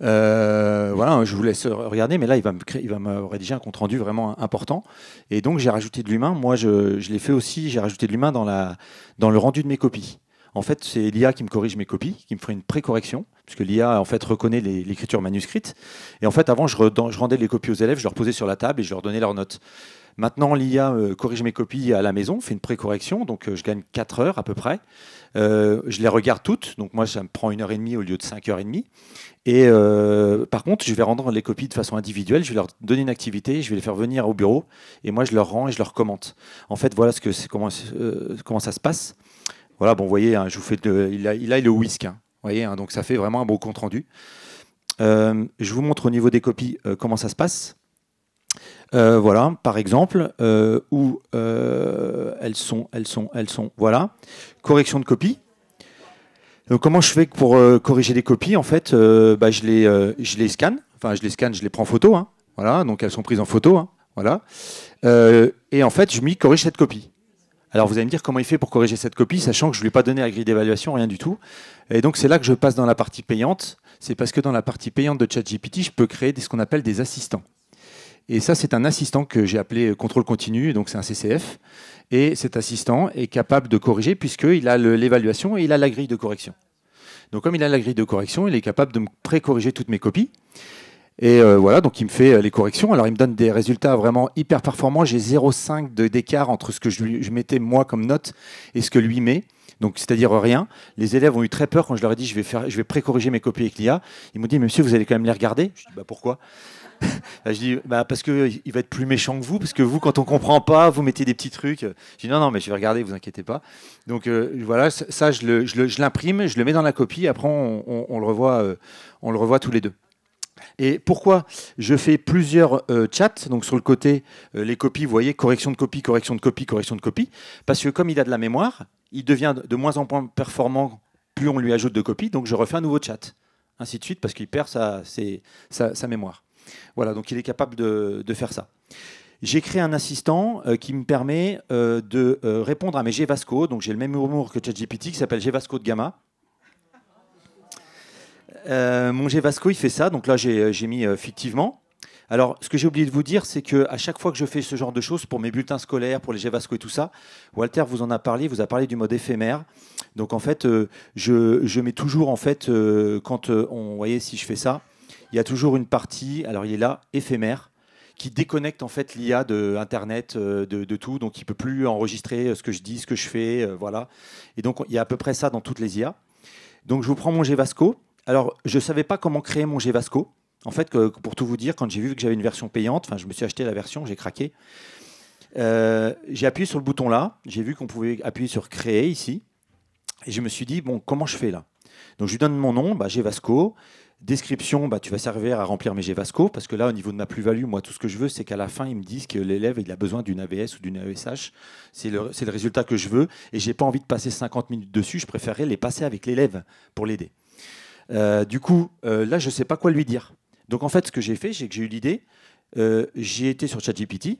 Voilà, je vous laisse regarder, mais là, il va me rédiger un compte-rendu vraiment important. Et donc, j'ai rajouté de l'humain. Moi, je l'ai fait aussi, j'ai rajouté de l'humain dans le rendu de mes copies. En fait, c'est l'IA qui me corrige mes copies, qui me ferait une pré-correction, puisque l'IA en fait reconnaît l'écriture manuscrite. Et en fait, avant, je rendais les copies aux élèves, je leur posais sur la table et je leur donnais leurs notes. Maintenant, l'IA corrige mes copies à la maison, fait une pré-correction, donc je gagne 4 heures à peu près. Je les regarde toutes, donc moi, ça me prend 1h30 au lieu de 5h30. Et par contre, je vais rendre les copies de façon individuelle, je vais leur donner une activité, je vais les faire venir au bureau, et moi, je leur rends et je leur commente. En fait, voilà comment ça se passe. Voilà, bon, vous voyez, hein, je vous fais il a le whisk, hein, vous voyez, hein, donc ça fait vraiment un beau compte rendu. Je vous montre au niveau des copies comment ça se passe. Voilà, par exemple, où elles sont, voilà, correction de copie. Donc, comment je fais pour corriger les copies? En fait, je les scanne, je les prends en photo, hein, voilà, donc elles sont prises en photo, hein, voilà, et en fait, je m'y corrige cette copie. Alors vous allez me dire comment il fait pour corriger cette copie, sachant que je ne lui ai pas donné la grille d'évaluation, rien du tout. Et donc c'est là que je passe dans la partie payante. C'est parce que dans la partie payante de ChatGPT, je peux créer ce qu'on appelle des assistants. Et ça, c'est un assistant que j'ai appelé contrôle continu, donc c'est un CCF. Et cet assistant est capable de corriger puisqu'il a l'évaluation et il a la grille de correction. Donc comme il a la grille de correction, il est capable de me pré-corriger toutes mes copies. Et voilà, donc il me fait les corrections. Alors il me donne des résultats vraiment hyper performants. J'ai 0,5 d'écart entre ce que je mettais moi comme note et ce que lui met. Donc c'est-à-dire rien. Les élèves ont eu très peur quand je leur ai dit je vais pré-corriger mes copies avec l'IA. Ils m'ont dit monsieur, vous allez quand même les regarder. Je dis bah pourquoi? Je dis parce qu'il va être plus méchant que vous, parce que vous, quand on comprend pas, vous mettez des petits trucs. Je dis non, mais je vais regarder, vous inquiétez pas. Donc voilà, ça, je l'imprime, je le mets dans la copie, après on le revoit tous les deux. Et pourquoi je fais plusieurs chats, donc sur le côté, les copies, vous voyez, correction de copie, correction de copie, correction de copie, parce que comme il a de la mémoire, il devient de moins en moins performant plus on lui ajoute de copies, donc je refais un nouveau chat, ainsi de suite, parce qu'il perd sa mémoire. Voilà, donc il est capable de faire ça. J'ai créé un assistant qui me permet de répondre à mes GVasco. Donc j'ai le même humour que ChatGPT qui s'appelle GVasco de Gamma. Mon GVasco, il fait ça. Donc là, j'ai mis fictivement. Alors, ce que j'ai oublié de vous dire, c'est qu'à chaque fois que je fais ce genre de choses, pour mes bulletins scolaires, pour les GVasco et tout ça, Walter vous en a parlé, vous a parlé du mode éphémère. Donc en fait, je mets toujours, en fait, quand vous voyez, si je fais ça, il y a toujours une partie, alors il est là, éphémère, qui déconnecte en fait l'IA de Internet, de tout. Donc il ne peut plus enregistrer ce que je dis, ce que je fais, voilà. Et donc il y a à peu près ça dans toutes les IA. Donc je vous prends mon GVasco. Alors je ne savais pas comment créer mon GVasco. En fait, pour tout vous dire, quand j'ai vu que j'avais une version payante, enfin je me suis acheté la version, j'ai craqué. J'ai appuyé sur le bouton là, j'ai vu qu'on pouvait appuyer sur créer ici. Et je me suis dit, bon, comment je fais là? Donc je lui donne mon nom, GVasco. Description, tu vas servir à remplir mes GVasco, parce que là, au niveau de ma plus-value, moi, tout ce que je veux, c'est qu'à la fin, ils me disent que l'élève il a besoin d'une AVS ou d'une AESH. C'est le résultat que je veux, et je n'ai pas envie de passer 50 minutes dessus, je préférerais les passer avec l'élève pour l'aider. Du coup, là, je ne sais pas quoi lui dire. Donc, en fait, ce que j'ai fait, c'est que j'ai eu l'idée, j'ai été sur ChatGPT,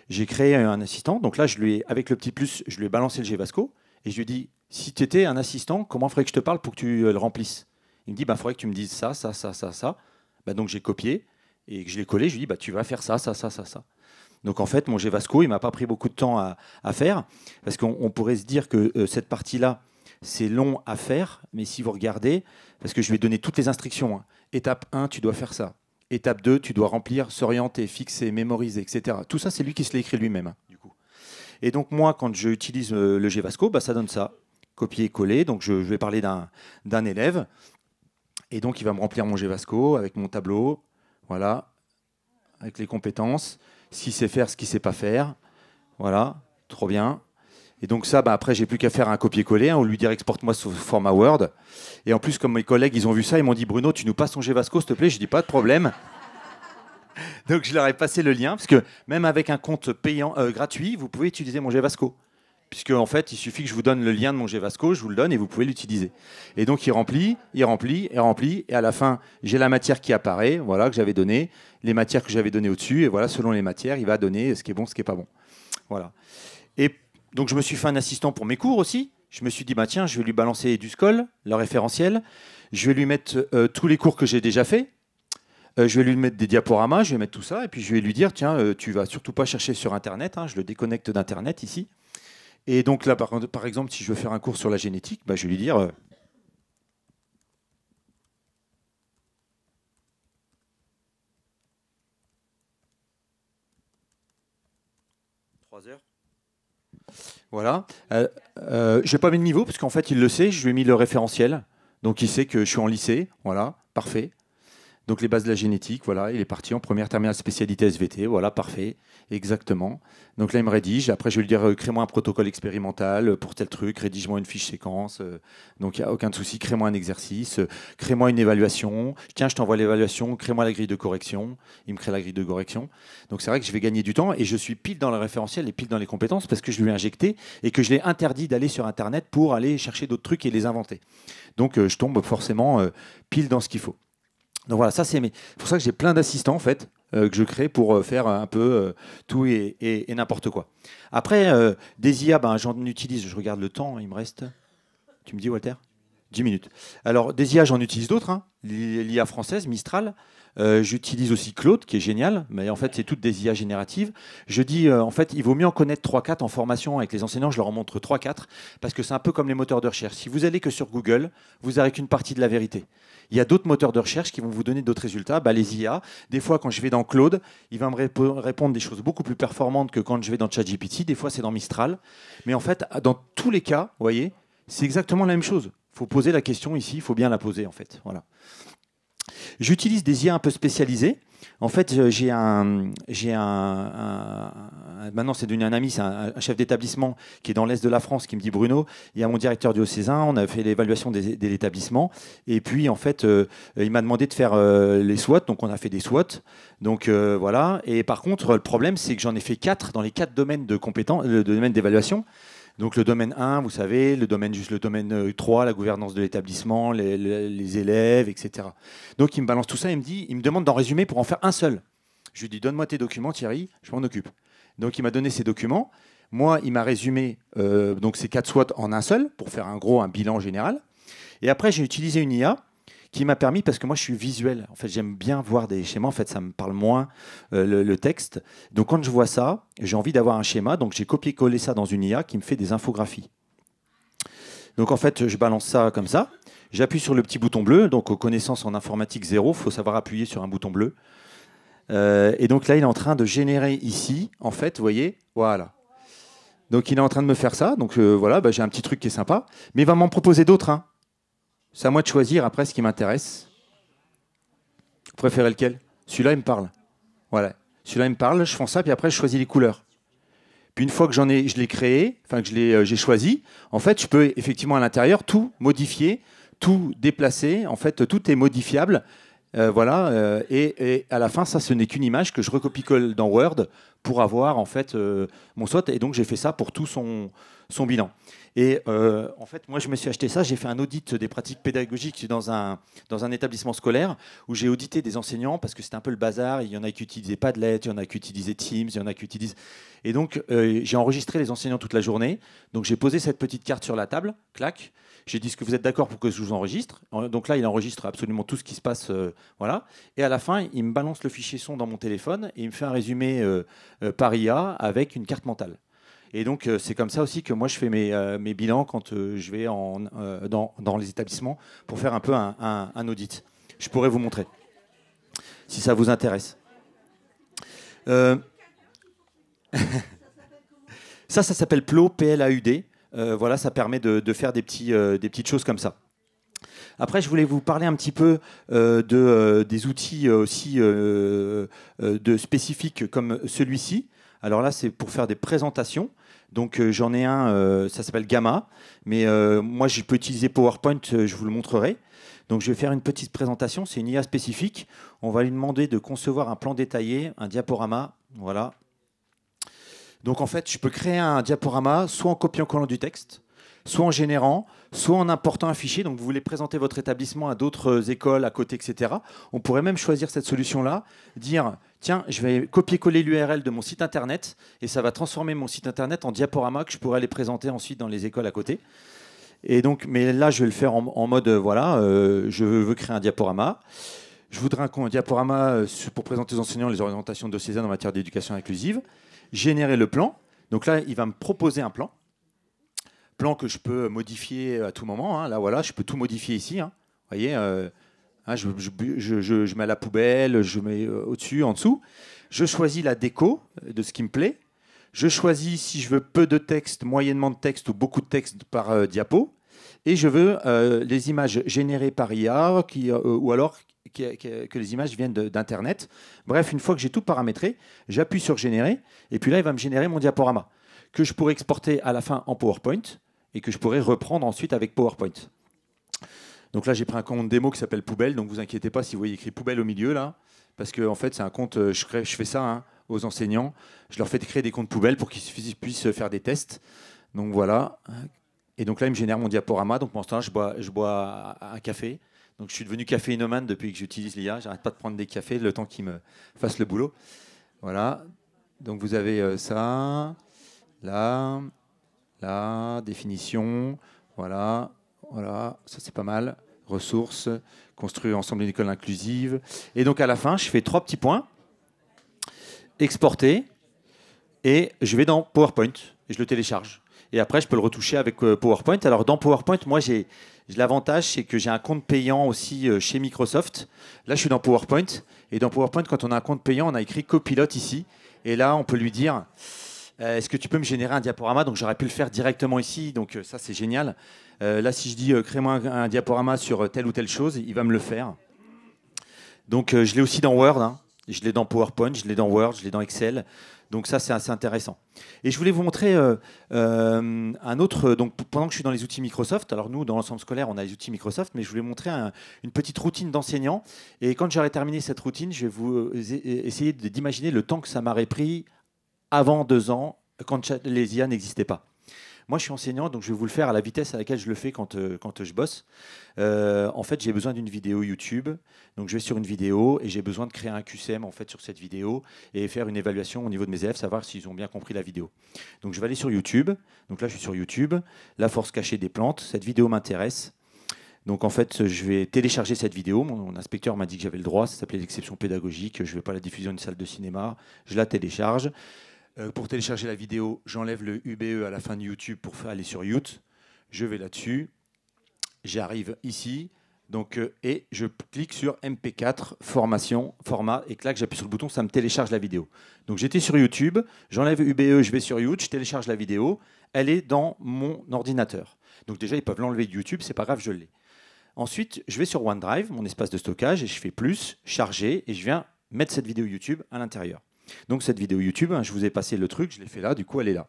j'ai créé un assistant, donc là, avec le petit plus, je lui ai balancé le GVasco, et je lui ai dit, si tu étais un assistant, comment ferait que je te parle pour que tu le remplisses? Il me dit, il faudrait que tu me dises ça, ça, ça, ça, ça. Donc j'ai copié et que je l'ai collé. Je lui ai dit, tu vas faire ça, ça, ça, ça, ça. Donc en fait, mon GVasco, il ne m'a pas pris beaucoup de temps à faire, parce qu'on pourrait se dire que cette partie-là, c'est long à faire, mais si vous regardez, parce que je lui ai donné toutes les instructions. Hein. Étape 1, tu dois faire ça. Étape 2, tu dois remplir, s'orienter, fixer, mémoriser, etc. Tout ça, c'est lui qui se l'a écrit lui-même. Hein, du coup. Et donc moi, quand j'utilise le GVasco, ça donne ça. Copier-coller. Donc je vais parler d'un élève. Et donc, il va me remplir mon GVasco avec mon tableau, voilà, avec les compétences, ce qu'il sait faire, ce qu'il ne sait pas faire. Voilà, trop bien. Et donc ça, après, j'ai plus qu'à faire un copier-coller, ou lui dire exporte-moi sous format Word. Et en plus, comme mes collègues, ils ont vu ça, ils m'ont dit Bruno, tu nous passes ton GVasco, s'il te plaît. Je dis pas de problème. Donc je leur ai passé le lien, parce que même avec un compte payant gratuit, vous pouvez utiliser mon GVasco. Puisque en fait, il suffit que je vous donne le lien de mon GVasco, je vous le donne et vous pouvez l'utiliser. Et donc il remplit, et à la fin, j'ai la matière qui apparaît, voilà, que j'avais donnée, les matières que j'avais données au-dessus, et voilà, selon les matières, il va donner ce qui est bon, ce qui n'est pas bon. Voilà. Et donc je me suis fait un assistant pour mes cours aussi. Je me suis dit, tiens, je vais lui balancer du Scholl, le référentiel, je vais lui mettre tous les cours que j'ai déjà faits. Je vais lui mettre des diaporamas, je vais mettre tout ça, et puis je vais lui dire, tiens, tu vas surtout pas chercher sur Internet, hein, je le déconnecte d'Internet ici. Et donc là, par exemple, si je veux faire un cours sur la génétique, je vais lui dire... 3 heures. Voilà. Je n'ai pas mis de niveau, parce qu'en fait, il le sait, je lui ai mis le référentiel. Donc il sait que je suis en lycée. Voilà, parfait. Donc les bases de la génétique, voilà, il est parti en première terminale spécialité SVT, voilà, parfait, exactement. Donc là, il me rédige, après je vais lui dire, crée-moi un protocole expérimental pour tel truc, rédige-moi une fiche séquence, donc il n'y a aucun souci, crée-moi un exercice, crée-moi une évaluation, tiens, je t'envoie l'évaluation, crée-moi la grille de correction, il me crée la grille de correction. Donc c'est vrai que je vais gagner du temps et je suis pile dans le référentiel et pile dans les compétences parce que je lui ai injecté et que je l'ai interdit d'aller sur Internet pour aller chercher d'autres trucs et les inventer. Donc je tombe forcément pile dans ce qu'il faut. Donc voilà, ça c'est pour ça que j'ai plein d'assistants en fait que je crée pour faire un peu tout et n'importe quoi. Après des IA, j'en utilise. Je regarde le temps, il me reste. Tu me dis Walter? 10 minutes. Alors, des IA, j'en utilise d'autres, hein. L'IA française, Mistral. J'utilise aussi Claude, qui est génial, mais en fait, c'est toutes des IA génératives. Je dis, en fait, il vaut mieux en connaître 3-4 en formation avec les enseignants. Je leur en montre 3-4, parce que c'est un peu comme les moteurs de recherche. Si vous allez que sur Google, vous n'aurez qu'une partie de la vérité. Il y a d'autres moteurs de recherche qui vont vous donner d'autres résultats. Bah, les IA, des fois, quand je vais dans Claude, il va me répondre des choses beaucoup plus performantes que quand je vais dans ChatGPT. Des fois, c'est dans Mistral. Mais en fait, dans tous les cas, vous voyez, c'est exactement la même chose. Il faut poser la question ici, il faut bien la poser, en fait. Voilà. J'utilise des IA un peu spécialisées. En fait, maintenant c'est devenu un ami, c'est un chef d'établissement qui est dans l'Est de la France qui me dit Bruno, il y a mon directeur du Haut-Cézanne, on a fait l'évaluation de l'établissement, et puis en fait, il m'a demandé de faire les SWOT, donc on a fait des SWOT. Donc voilà, et par contre, le problème c'est que j'en ai fait 4 dans les 4 domaines de compétences, le domaine d'évaluation. Donc le domaine 1, vous savez, le domaine 3, la gouvernance de l'établissement, les élèves, etc. Donc il me balance tout ça, il me demande d'en résumer pour en faire un seul. Je lui dis, donne-moi tes documents Thierry, je m'en occupe. Donc il m'a donné ses documents. Moi, il m'a résumé donc ces 4 SWOT en un seul pour faire un bilan général. Et après, j'ai utilisé une IA qui m'a permis, parce que moi je suis visuel, en fait j'aime bien voir des schémas, en fait ça me parle moins le texte. Donc quand je vois ça, j'ai envie d'avoir un schéma, donc j'ai copié-collé ça dans une IA qui me fait des infographies. Donc en fait je balance ça comme ça, j'appuie sur le petit bouton bleu, donc aux connaissances en informatique 0, il faut savoir appuyer sur un bouton bleu. Et donc là il est en train de générer ici, en fait vous voyez, voilà. Donc il est en train de me faire ça, donc voilà, bah, j'ai un petit truc qui est sympa, mais il va m'en proposer d'autres, hein. C'est à moi de choisir après ce qui m'intéresse. Vous préférez lequel? Celui-là, il me parle. Voilà. Celui-là, il me parle, je fais ça, puis après, je choisis les couleurs. Puis une fois que je l'ai créé, enfin que j'ai choisi, en fait, je peux effectivement à l'intérieur tout modifier, tout déplacer. En fait, tout est modifiable. Voilà. Et à la fin, ça, ce n'est qu'une image que je recopie-colle dans Word pour avoir en fait mon SWOT. Et donc, j'ai fait ça pour tout son bilan. Et en fait, moi, je me suis acheté ça. J'ai fait un audit des pratiques pédagogiques dans un établissement scolaire où j'ai audité des enseignants parce que c'était un peu le bazar. Il y en a qui utilisaient Padlet, il y en a qui utilisaient Teams, il y en a qui utilisent. Et donc, j'ai enregistré les enseignants toute la journée. Donc, j'ai posé cette petite carte sur la table, clac. J'ai dit, est-ce que vous êtes d'accord pour que je vous enregistre? Donc là, il enregistre absolument tout ce qui se passe. Voilà. Et à la fin, il me balance le fichier son dans mon téléphone et il me fait un résumé par IA avec une carte mentale. Et donc, c'est comme ça aussi que moi, je fais mes bilans quand je vais dans les établissements pour faire un peu un audit. Je pourrais vous montrer, si ça vous intéresse. Ça s'appelle PLAUD, P-L-A-U-D. Voilà, ça permet de faire des petites choses comme ça. Après, je voulais vous parler un petit peu des outils aussi spécifiques comme celui-ci. Alors là, c'est pour faire des présentations. Donc j'en ai un, ça s'appelle Gamma. Mais moi, je peux utiliser PowerPoint, je vous le montrerai. Donc je vais faire une petite présentation. C'est une IA spécifique. On va lui demander de concevoir un plan détaillé, un diaporama. Voilà. Donc en fait, je peux créer un diaporama soit en copiant-collant du texte, soit en générant, soit en important un fichier. Donc vous voulez présenter votre établissement à d'autres écoles à côté, etc. On pourrait même choisir cette solution-là, dire tiens, je vais copier-coller l'URL de mon site internet et ça va transformer mon site internet en diaporama que je pourrais aller présenter ensuite dans les écoles à côté. Et donc, mais là, je vais le faire en mode voilà, je veux créer un diaporama. Je voudrais un diaporama pour présenter aux enseignants les orientations de Cézanne en matière d'éducation inclusive. Générer le plan. Donc là, il va me proposer un plan. Plan que je peux modifier à tout moment. Hein. Là, voilà, je peux tout modifier ici. Hein. Vous voyez, je mets à la poubelle, je mets au-dessus, en dessous. Je choisis la déco de ce qui me plaît. Je choisis si je veux peu de texte, moyennement de texte ou beaucoup de texte par diapo. Et je veux les images générées par IA ou alors que les images viennent d'Internet. Bref, une fois que j'ai tout paramétré, j'appuie sur Générer. Et puis là, il va me générer mon diaporama que je pourrais exporter à la fin en PowerPoint et que je pourrais reprendre ensuite avec PowerPoint. Donc là, j'ai pris un compte démo qui s'appelle Poubelle. Donc vous inquiétez pas si vous voyez écrit Poubelle au milieu là. Parce que en fait, c'est un compte, je fais ça hein, aux enseignants. Je leur fais créer des comptes poubelles pour qu'ils puissent faire des tests. Donc voilà. Et donc là, il me génère mon diaporama. Donc pendant ce temps-là, je bois un café. Donc je suis devenu caféinomane depuis que j'utilise l'IA. J'arrête pas de prendre des cafés le temps qu'il me fasse le boulot. Voilà. Donc vous avez ça, là, définition, voilà. Voilà, ça c'est pas mal. Ressources, construire ensemble une école inclusive. Et donc à la fin, je fais 3 petits points. Exporter. Et je vais dans PowerPoint et je le télécharge. Et après, je peux le retoucher avec PowerPoint. Alors dans PowerPoint, moi, l'avantage, c'est que j'ai un compte payant aussi chez Microsoft. Là, je suis dans PowerPoint. Et dans PowerPoint, quand on a un compte payant, on a écrit copilote ici. Et là, on peut lui dire, est-ce que tu peux me générer un diaporama? Donc j'aurais pu le faire directement ici. Donc ça, c'est génial. Là, si je dis, crée-moi un diaporama sur telle ou telle chose, il va me le faire. Donc je l'ai aussi dans Word. Hein. Je l'ai dans PowerPoint, je l'ai dans Word, je l'ai dans Excel. Donc ça, c'est assez intéressant. Et je voulais vous montrer un autre... Donc pendant que je suis dans les outils Microsoft, alors nous, dans l'ensemble scolaire, on a les outils Microsoft, mais je voulais montrer une petite routine d'enseignant. Et quand j'aurai terminé cette routine, je vais vous essayer d'imaginer le temps que ça m'aurait pris avant 2 ans, quand les IA n'existaient pas. Moi, je suis enseignant, donc je vais vous le faire à la vitesse à laquelle je le fais quand je bosse. En fait, j'ai besoin d'une vidéo YouTube. Donc, je vais sur une vidéo et j'ai besoin de créer un QCM en fait, sur cette vidéo et faire une évaluation au niveau de mes élèves, savoir s'ils ont bien compris la vidéo. Donc, je vais aller sur YouTube. Donc là, je suis sur YouTube. La force cachée des plantes. Cette vidéo m'intéresse. Donc, en fait, je vais télécharger cette vidéo. Mon inspecteur m'a dit que j'avais le droit. Ça s'appelait l'exception pédagogique. Je ne vais pas la diffuser dans une salle de cinéma. Je la télécharge. Pour télécharger la vidéo, j'enlève le UBE à la fin de YouTube pour aller sur YouTube. Je vais là-dessus. J'arrive ici. Donc, et je clique sur MP4, formation, format, et clac, j'appuie sur le bouton, ça me télécharge la vidéo. Donc j'étais sur YouTube, j'enlève UBE, je vais sur YouTube, je télécharge la vidéo, elle est dans mon ordinateur. Donc déjà, ils peuvent l'enlever de YouTube, c'est pas grave, je l'ai. Ensuite, je vais sur OneDrive, mon espace de stockage, et je fais plus, charger, et je viens mettre cette vidéo YouTube à l'intérieur. Donc cette vidéo YouTube, je vous ai passé le truc, je l'ai fait là, du coup elle est là.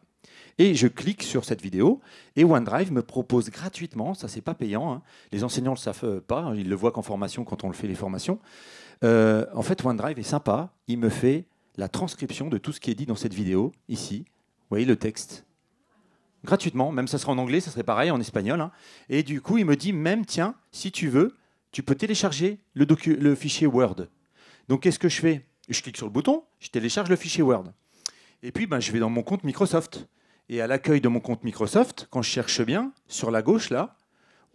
Et je clique sur cette vidéo et OneDrive me propose gratuitement, ça c'est pas payant, hein, les enseignants ne le savent pas, hein, ils le voient qu'en formation quand on le fait les formations. En fait OneDrive est sympa, il me fait la transcription de tout ce qui est dit dans cette vidéo, ici, vous voyez le texte. Gratuitement, même ça sera en anglais, ça serait pareil en espagnol. Hein. Et du coup il me dit même, tiens, si tu veux, tu peux télécharger le fichier Word. Donc qu'est-ce que je fais? Je clique sur le bouton, je télécharge le fichier Word. Et puis, je vais dans mon compte Microsoft. Et à l'accueil de mon compte Microsoft, quand je cherche bien, sur la gauche, là,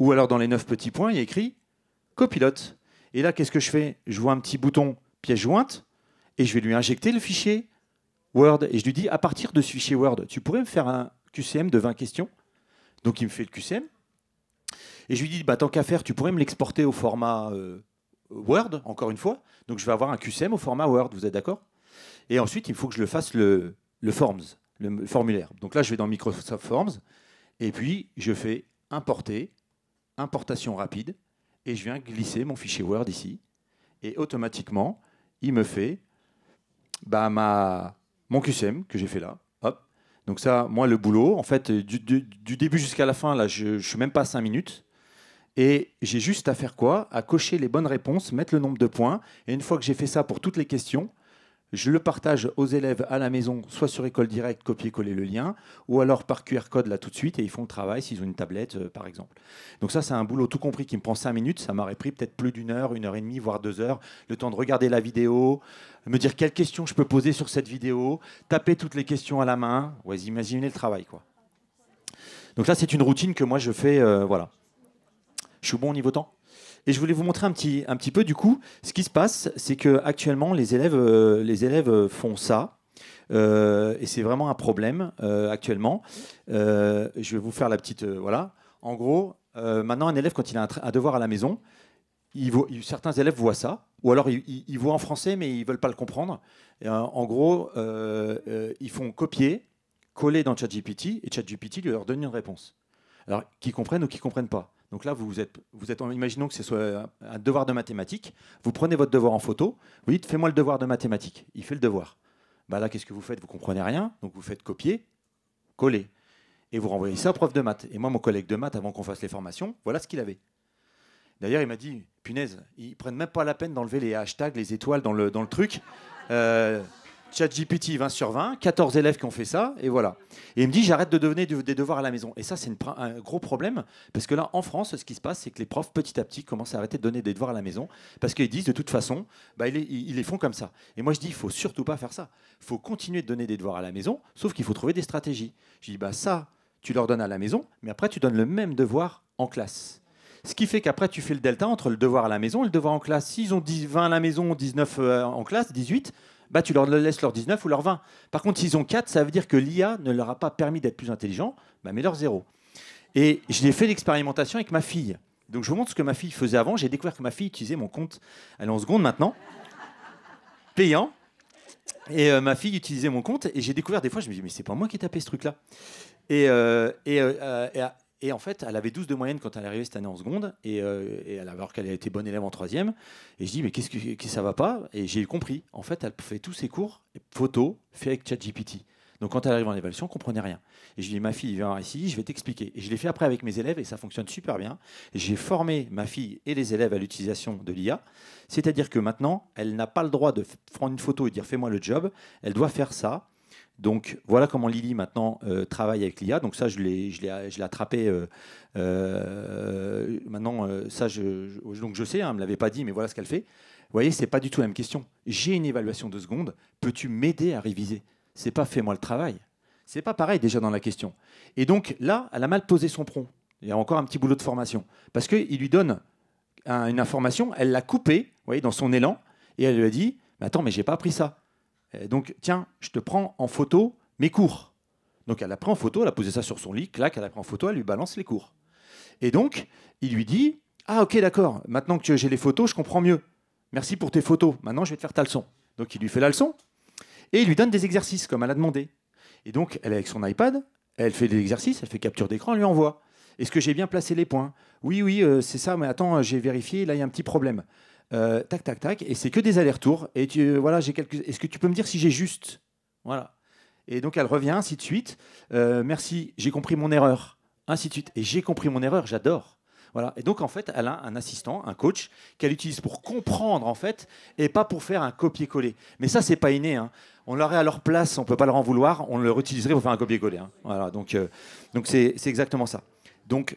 ou alors dans les 9 petits points, il y a écrit copilote. Et là, qu'est-ce que je fais? Je vois un petit bouton pièce jointe et je vais lui injecter le fichier Word. Et je lui dis, à partir de ce fichier Word, tu pourrais me faire un QCM de 20 questions? Donc, il me fait le QCM. Et je lui dis, tant qu'à faire, tu pourrais me l'exporter au format Word, encore une fois. Donc, je vais avoir un QCM au format Word, vous êtes d'accord? Et ensuite, il faut que je le fasse le Forms, le formulaire. Donc là, je vais dans Microsoft Forms, et puis je fais importer, importation rapide, et je viens glisser mon fichier Word ici. Et automatiquement, il me fait mon QCM que j'ai fait là. Hop. Donc ça, moi, le boulot, en fait, du début jusqu'à la fin, là, je ne suis même pas à 5 minutes. Et j'ai juste à faire quoi? À cocher les bonnes réponses, mettre le nombre de points. Et une fois que j'ai fait ça pour toutes les questions, je le partage aux élèves à la maison, soit sur École Directe, copier-coller le lien, ou alors par QR code là tout de suite, et ils font le travail s'ils ont une tablette, par exemple. Donc ça, c'est un boulot tout compris qui me prend 5 minutes. Ça m'aurait pris peut-être plus d'1 heure, 1 heure et demie, voire 2 heures, le temps de regarder la vidéo, me dire quelles questions je peux poser sur cette vidéo, taper toutes les questions à la main. Ouais, imaginez le travail, quoi. Donc là, c'est une routine que moi, je fais, voilà. Je suis bon au niveau temps. Et je voulais vous montrer un petit peu, du coup, ce qui se passe, c'est qu'actuellement, les élèves font ça. Et c'est vraiment un problème actuellement. Je vais vous faire la petite... voilà. En gros, maintenant, un élève, quand il a un devoir à la maison, certains élèves voient ça, ou alors ils voient en français, mais ils ne veulent pas le comprendre. Et, en gros, ils font copier, coller dans ChatGPT, et ChatGPT leur donne une réponse. Alors, qu'ils comprennent ou qu'ils ne comprennent pas. Donc là, vous êtes imaginons que ce soit un devoir de mathématiques. Vous prenez votre devoir en photo. Vous dites, fais-moi le devoir de mathématiques. Il fait le devoir. Là, qu'est-ce que vous faites? Vous ne comprenez rien. Donc vous faites copier, coller. Et vous renvoyez ça au prof de maths. Et moi, mon collègue de maths, avant qu'on fasse les formations, voilà ce qu'il avait. D'ailleurs, il m'a dit, punaise, ils ne prennent même pas la peine d'enlever les hashtags, les étoiles dans le truc. ChatGPT 20 sur 20, 14 élèves qui ont fait ça, et voilà. Et il me dit, j'arrête de donner des devoirs à la maison. Et ça, c'est un gros problème, parce que là, en France, ce qui se passe, c'est que les profs, petit à petit, commencent à arrêter de donner des devoirs à la maison, parce qu'ils disent, de toute façon, ils les font comme ça. Et moi, je dis, il ne faut surtout pas faire ça. Il faut continuer de donner des devoirs à la maison, sauf qu'il faut trouver des stratégies. Je dis, ça, tu leur donnes à la maison, mais après, tu donnes le même devoir en classe. Ce qui fait qu'après, tu fais le delta entre le devoir à la maison et le devoir en classe. S'ils ont 20 à la maison, 19 en classe, 18, bah, tu leur laisses leurs 19 ou leurs 20. Par contre, s'ils ont 4, ça veut dire que l'IA ne leur a pas permis d'être plus intelligents, bah, mais leur 0. Et je l'ai fait l'expérimentation avec ma fille. Donc je vous montre ce que ma fille faisait avant. J'ai découvert que ma fille utilisait mon compte, elle est en seconde maintenant, payant. Et ma fille utilisait mon compte et j'ai découvert des fois, je me dis mais c'est pas moi qui ai tapé ce truc-là. Et, et en fait, elle avait 12 de moyenne quand elle est arrivée cette année en seconde, alors qu'elle a été bonne élève en troisième. Et je dis, mais qu'est-ce que ça va pas? Et j'ai compris. En fait, elle fait tous ses cours, photos, fait avec ChatGPT. Donc quand elle arrive en évaluation, elle ne comprenait rien. Et je lui dis, ma fille, viens ici, je vais t'expliquer. Et je l'ai fait après avec mes élèves et ça fonctionne super bien. Et j'ai formé ma fille et les élèves à l'utilisation de l'IA. C'est-à-dire que maintenant, elle n'a pas le droit de prendre une photo et dire, fais-moi le job. Elle doit faire ça. Donc voilà comment Lily maintenant travaille avec l'IA. Donc ça, je l'ai attrapé. Maintenant, ça, donc je sais, hein, elle ne me l'avait pas dit, mais voilà ce qu'elle fait. Vous voyez, c'est pas du tout la même question. J'ai une évaluation de seconde. Peux-tu m'aider à réviser? C'est pas fais-moi le travail. C'est pas pareil déjà dans la question. Et donc là, elle a mal posé son prompt. Il y a encore un petit boulot de formation. Parce qu'il lui donne une information, elle l'a coupée, vous voyez, dans son élan, et elle lui a dit, mais attends, mais j'ai pas appris ça. Donc, tiens, je te prends en photo mes cours. Donc, elle a pris en photo, elle a posé ça sur son lit, clac, elle a pris en photo, elle lui balance les cours. Et donc, il lui dit, ah ok, d'accord, maintenant que j'ai les photos, je comprends mieux. Merci pour tes photos, maintenant je vais te faire ta leçon. Donc, il lui fait la leçon, et il lui donne des exercices, comme elle a demandé. Et donc, elle est avec son iPad, elle fait des exercices, elle fait capture d'écran, elle lui envoie. Est-ce que j'ai bien placé les points? Oui, oui, c'est ça, mais attends, j'ai vérifié, là, il y a un petit problème. Tac, tac, tac, et c'est que des allers-retours. Et voilà, est-ce que tu peux me dire si j'ai juste? Voilà. Et donc elle revient, ainsi de suite. Merci, j'ai compris mon erreur. Ainsi de suite. Et j'ai compris mon erreur, j'adore. Voilà. Et donc en fait, elle a un assistant, un coach, qu'elle utilise pour comprendre en fait, et pas pour faire un copier-coller. Mais ça, c'est pas inné. Hein. On l'aurait à leur place, on peut pas leur en vouloir. On le réutiliserait pour faire un copier-coller. Hein. Voilà. Donc c'est exactement ça. Donc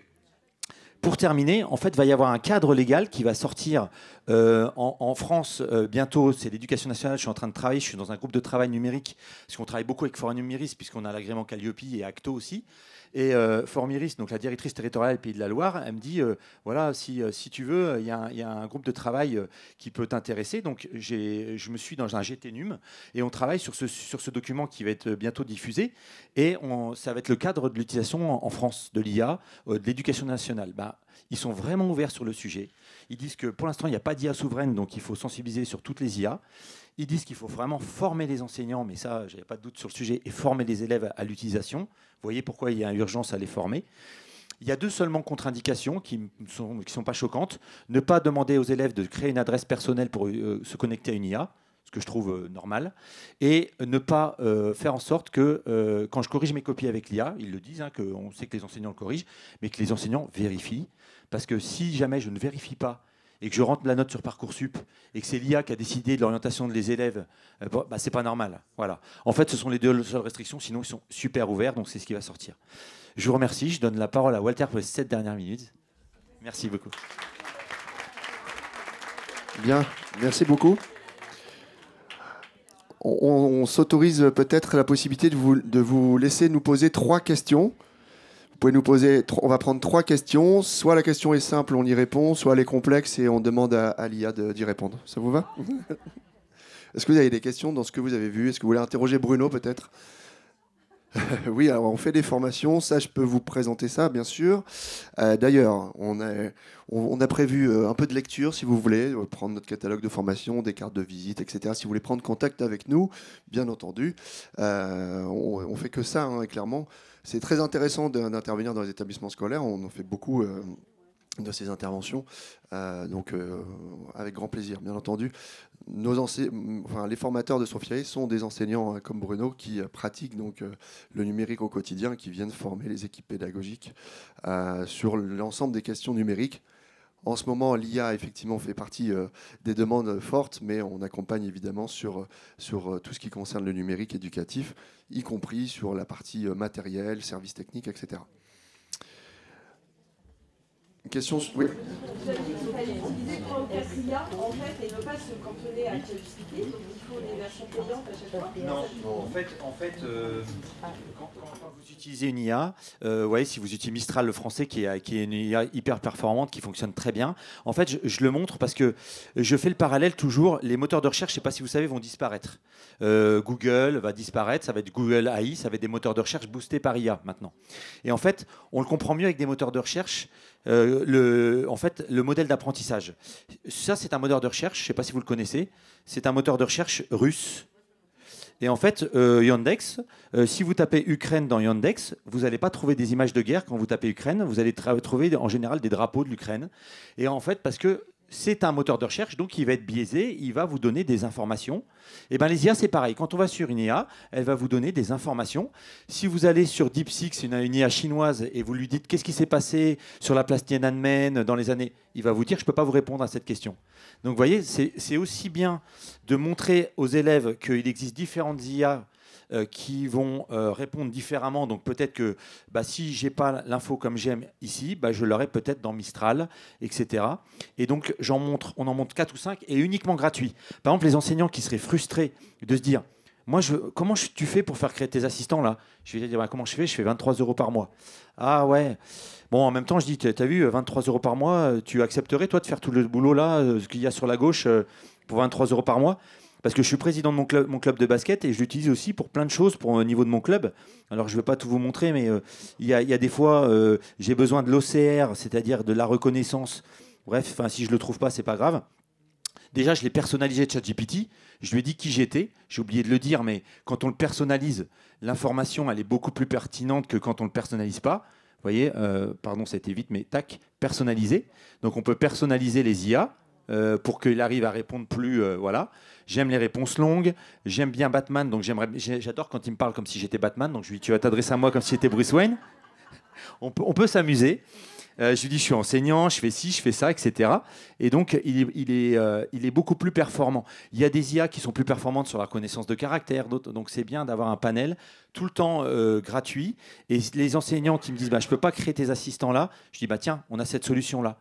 pour terminer, en fait, il va y avoir un cadre légal qui va sortir en France bientôt. C'est l'Éducation nationale. Je suis en train de travailler. Je suis dans un groupe de travail numérique parce qu'on travaille beaucoup avec Forum Numéris puisqu'on a l'agrément Calliope et Acto aussi. Et Formiris, donc la directrice territoriale Pays de la Loire, elle me dit voilà, si tu veux, il y a un groupe de travail qui peut t'intéresser. Donc je me suis dans un GTNUM et on travaille sur ce document qui va être bientôt diffusé. Et ça va être le cadre de l'utilisation en France de l'IA, de l'éducation nationale. Bah, ils sont vraiment ouverts sur le sujet. Ils disent que pour l'instant, il n'y a pas d'IA souveraine, donc il faut sensibiliser sur toutes les IA. Ils disent qu'il faut vraiment former les enseignants, mais ça, je n'avais pas de doute sur le sujet, et former les élèves à l'utilisation. Vous voyez pourquoi il y a urgence à les former. Il y a 2 seulement contre-indications qui ne sont pas choquantes. Ne pas demander aux élèves de créer une adresse personnelle pour se connecter à une IA, ce que je trouve normal. Et ne pas faire en sorte que, quand je corrige mes copies avec l'IA, ils le disent, hein, qu'on sait que les enseignants le corrigent, mais que les enseignants vérifient. Parce que si jamais je ne vérifie pas, et que je rentre la note sur Parcoursup et que c'est l'IA qui a décidé de l'orientation des élèves, bah, c'est pas normal. Voilà. En fait, ce sont les 2 seules restrictions, sinon ils sont super ouverts, donc c'est ce qui va sortir. Je vous remercie, je donne la parole à Walter pour les 7 dernières minutes. Merci beaucoup. Bien, merci beaucoup. On s'autorise peut-être la possibilité de vous laisser nous poser 3 questions. Vous pouvez nous poser, on va prendre 3 questions. Soit la question est simple, on y répond, soit elle est complexe et on demande à l'IA d'y répondre. Ça vous va? Est-ce que vous avez des questions dans ce que vous avez vu? Est-ce que vous voulez interroger Bruno peut-être? Oui, alors on fait des formations, ça je peux vous présenter ça bien sûr. D'ailleurs, on a prévu un peu de lecture si vous voulez, prendre notre catalogue de formation, des cartes de visite, etc. Si vous voulez prendre contact avec nous, bien entendu. On fait que ça, hein, clairement. C'est très intéressant d'intervenir dans les établissements scolaires, on en fait beaucoup de ces interventions, donc avec grand plaisir, bien entendu. Les formateurs de Sophiae sont des enseignants comme Bruno qui pratiquent donc le numérique au quotidien, qui viennent former les équipes pédagogiques sur l'ensemble des questions numériques. En ce moment, l'IA effectivement fait partie des demandes fortes, mais on accompagne évidemment sur tout ce qui concerne le numérique éducatif, y compris sur la partie matériel, services techniques, etc. Une question. Oui. Vous avez dit qu'il fallait utiliser 3 ou 4 IA en fait et ne pas se cantonner à ChatGPT, donc il faut des versions payantes à chaque fois. Non, en fait quand vous utilisez une IA, ouais, si vous utilisez Mistral le français, qui est une IA hyper performante, qui fonctionne très bien, en fait, je le montre parce que je fais le parallèle toujours. Les moteurs de recherche, je ne sais pas si vous savez, vont disparaître. Google va disparaître, ça va être Google AI, ça va être des moteurs de recherche boostés par IA maintenant. Et en fait, on le comprend mieux avec des moteurs de recherche. Le modèle d'apprentissage. Ça, c'est un moteur de recherche, je ne sais pas si vous le connaissez, c'est un moteur de recherche russe. Et en fait, Yandex, si vous tapez Ukraine dans Yandex, vous n'allez pas trouver des images de guerre quand vous tapez Ukraine, vous allez trouver en général des drapeaux de l'Ukraine. Et en fait, parce que c'est un moteur de recherche, donc il va être biaisé, il va vous donner des informations. Et bien les IA, c'est pareil. Quand on va sur une IA, elle va vous donner des informations. Si vous allez sur DeepSeek, une IA chinoise, et vous lui dites qu'est-ce qui s'est passé sur la place Tiananmen dans les années, il va vous dire je ne peux pas vous répondre à cette question. Donc vous voyez, c'est aussi bien de montrer aux élèves qu'il existe différentes IA qui vont répondre différemment. Donc peut-être que si je n'ai pas l'info comme j'aime ici, je l'aurai peut-être dans Mistral, etc. Et donc on en montre 4 ou 5 et uniquement gratuit. Par exemple, les enseignants qui seraient frustrés de se dire comment tu fais pour faire créer tes assistants là? Je vais dire comment je fais 23 € par mois. Ah ouais. Bon, en même temps, je dis, tu as vu, 23 € par mois, tu accepterais toi de faire tout le boulot là, ce qu'il y a sur la gauche, pour 23 € par mois? Parce que je suis président de mon club de basket et je l'utilise aussi pour plein de choses au niveau de mon club. Alors je ne vais pas tout vous montrer, mais il y a des fois, j'ai besoin de l'OCR, c'est-à-dire de la reconnaissance. Bref, si je ne le trouve pas, ce n'est pas grave. Déjà, je l'ai personnalisé de ChatGPT. Je lui ai dit qui j'étais. J'ai oublié de le dire, mais quand on le personnalise, l'information, elle est beaucoup plus pertinente que quand on ne le personnalise pas. Vous voyez, pardon, ça a été vite, mais tac, personnalisé. Donc on peut personnaliser les IA pour qu'il arrive à répondre plus. Voilà. J'aime les réponses longues. J'aime bien Batman, donc j'adore quand il me parle comme si j'étais Batman. Donc je lui dis, tu vas t'adresser à moi comme si j'étais Bruce Wayne. On peut s'amuser. Je lui dis, je suis enseignant, je fais ci, je fais ça, etc. Et donc, il est beaucoup plus performant. Il y a des IA qui sont plus performantes sur la connaissance de caractère, d'autres. Donc, c'est bien d'avoir un panel tout le temps gratuit. Et les enseignants qui me disent, je ne peux pas créer tes assistants là, je dis, tiens, on a cette solution-là.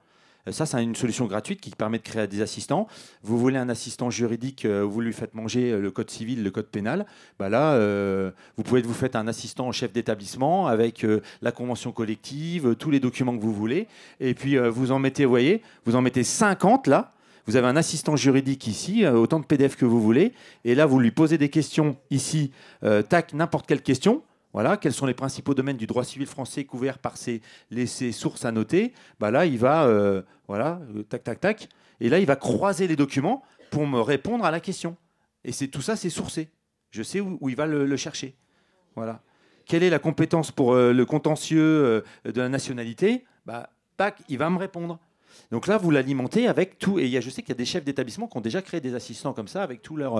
Ça, c'est une solution gratuite qui permet de créer des assistants. Vous voulez un assistant juridique, vous lui faites manger le code civil, le code pénal. Vous faites un assistant chef d'établissement avec la convention collective, tous les documents que vous voulez. Et puis, vous en mettez 50 là. Vous avez un assistant juridique ici, autant de PDF que vous voulez. Et là, vous lui posez des questions ici, n'importe quelle question. Voilà, quels sont les principaux domaines du droit civil français couverts par ces sources à noter? Là, il va, tac. Et là, il va croiser les documents pour me répondre à la question. Et tout ça, c'est sourcé. Je sais où il va le chercher. Voilà. Quelle est la compétence pour le contentieux de la nationalité? Il va me répondre. Donc là, vous l'alimentez avec tout. Et je sais qu'il y a des chefs d'établissement qui ont déjà créé des assistants comme ça avec tout leur.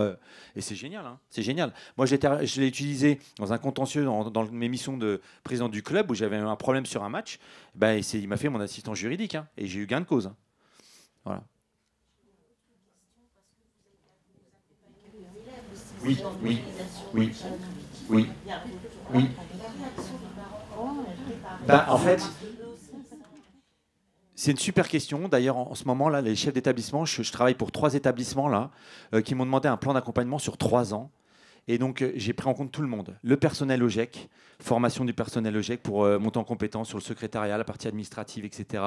Et c'est génial. Hein, c'est génial. Moi, je l'ai utilisé dans un contentieux dans mes missions de président du club où j'avais un problème sur un match. Il m'a fait mon assistant juridique. Hein, et j'ai eu gain de cause. Hein. Voilà. Oui. En fait. C'est une super question. D'ailleurs, en ce moment, là, les chefs d'établissement, je travaille pour 3 établissements là, qui m'ont demandé un plan d'accompagnement sur 3 ans. Et donc, j'ai pris en compte tout le monde. Le personnel OGEC, formation du personnel OGEC pour monter en compétence sur le secrétariat, la partie administrative, etc.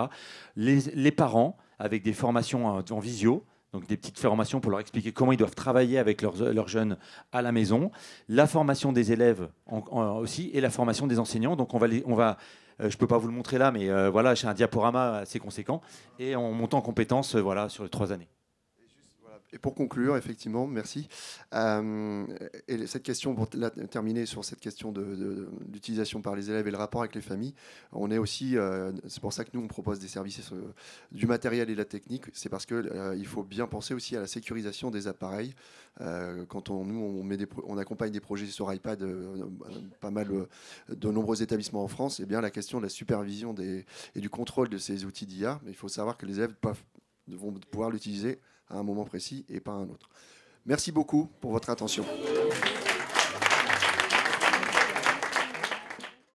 Les parents, avec des formations en visio, donc des petites formations pour leur expliquer comment ils doivent travailler avec leurs jeunes à la maison. La formation des élèves aussi et la formation des enseignants. Donc, on va je ne peux pas vous le montrer là, mais voilà, j'ai un diaporama assez conséquent. Et on monte en compétences sur les 3 années. Et pour conclure, effectivement, merci. Et cette question, pour terminer sur cette question d'utilisation par les élèves et le rapport avec les familles, on est aussi, c'est pour ça que nous on propose des services du matériel et de la technique, c'est parce que il faut bien penser aussi à la sécurisation des appareils. Quand on accompagne des projets sur iPad, pas mal de nombreux établissements en France, et bien la question de la supervision et du contrôle de ces outils d'IA, mais il faut savoir que les élèves vont pouvoir l'utiliser à un moment précis et pas à un autre. Merci beaucoup pour votre attention.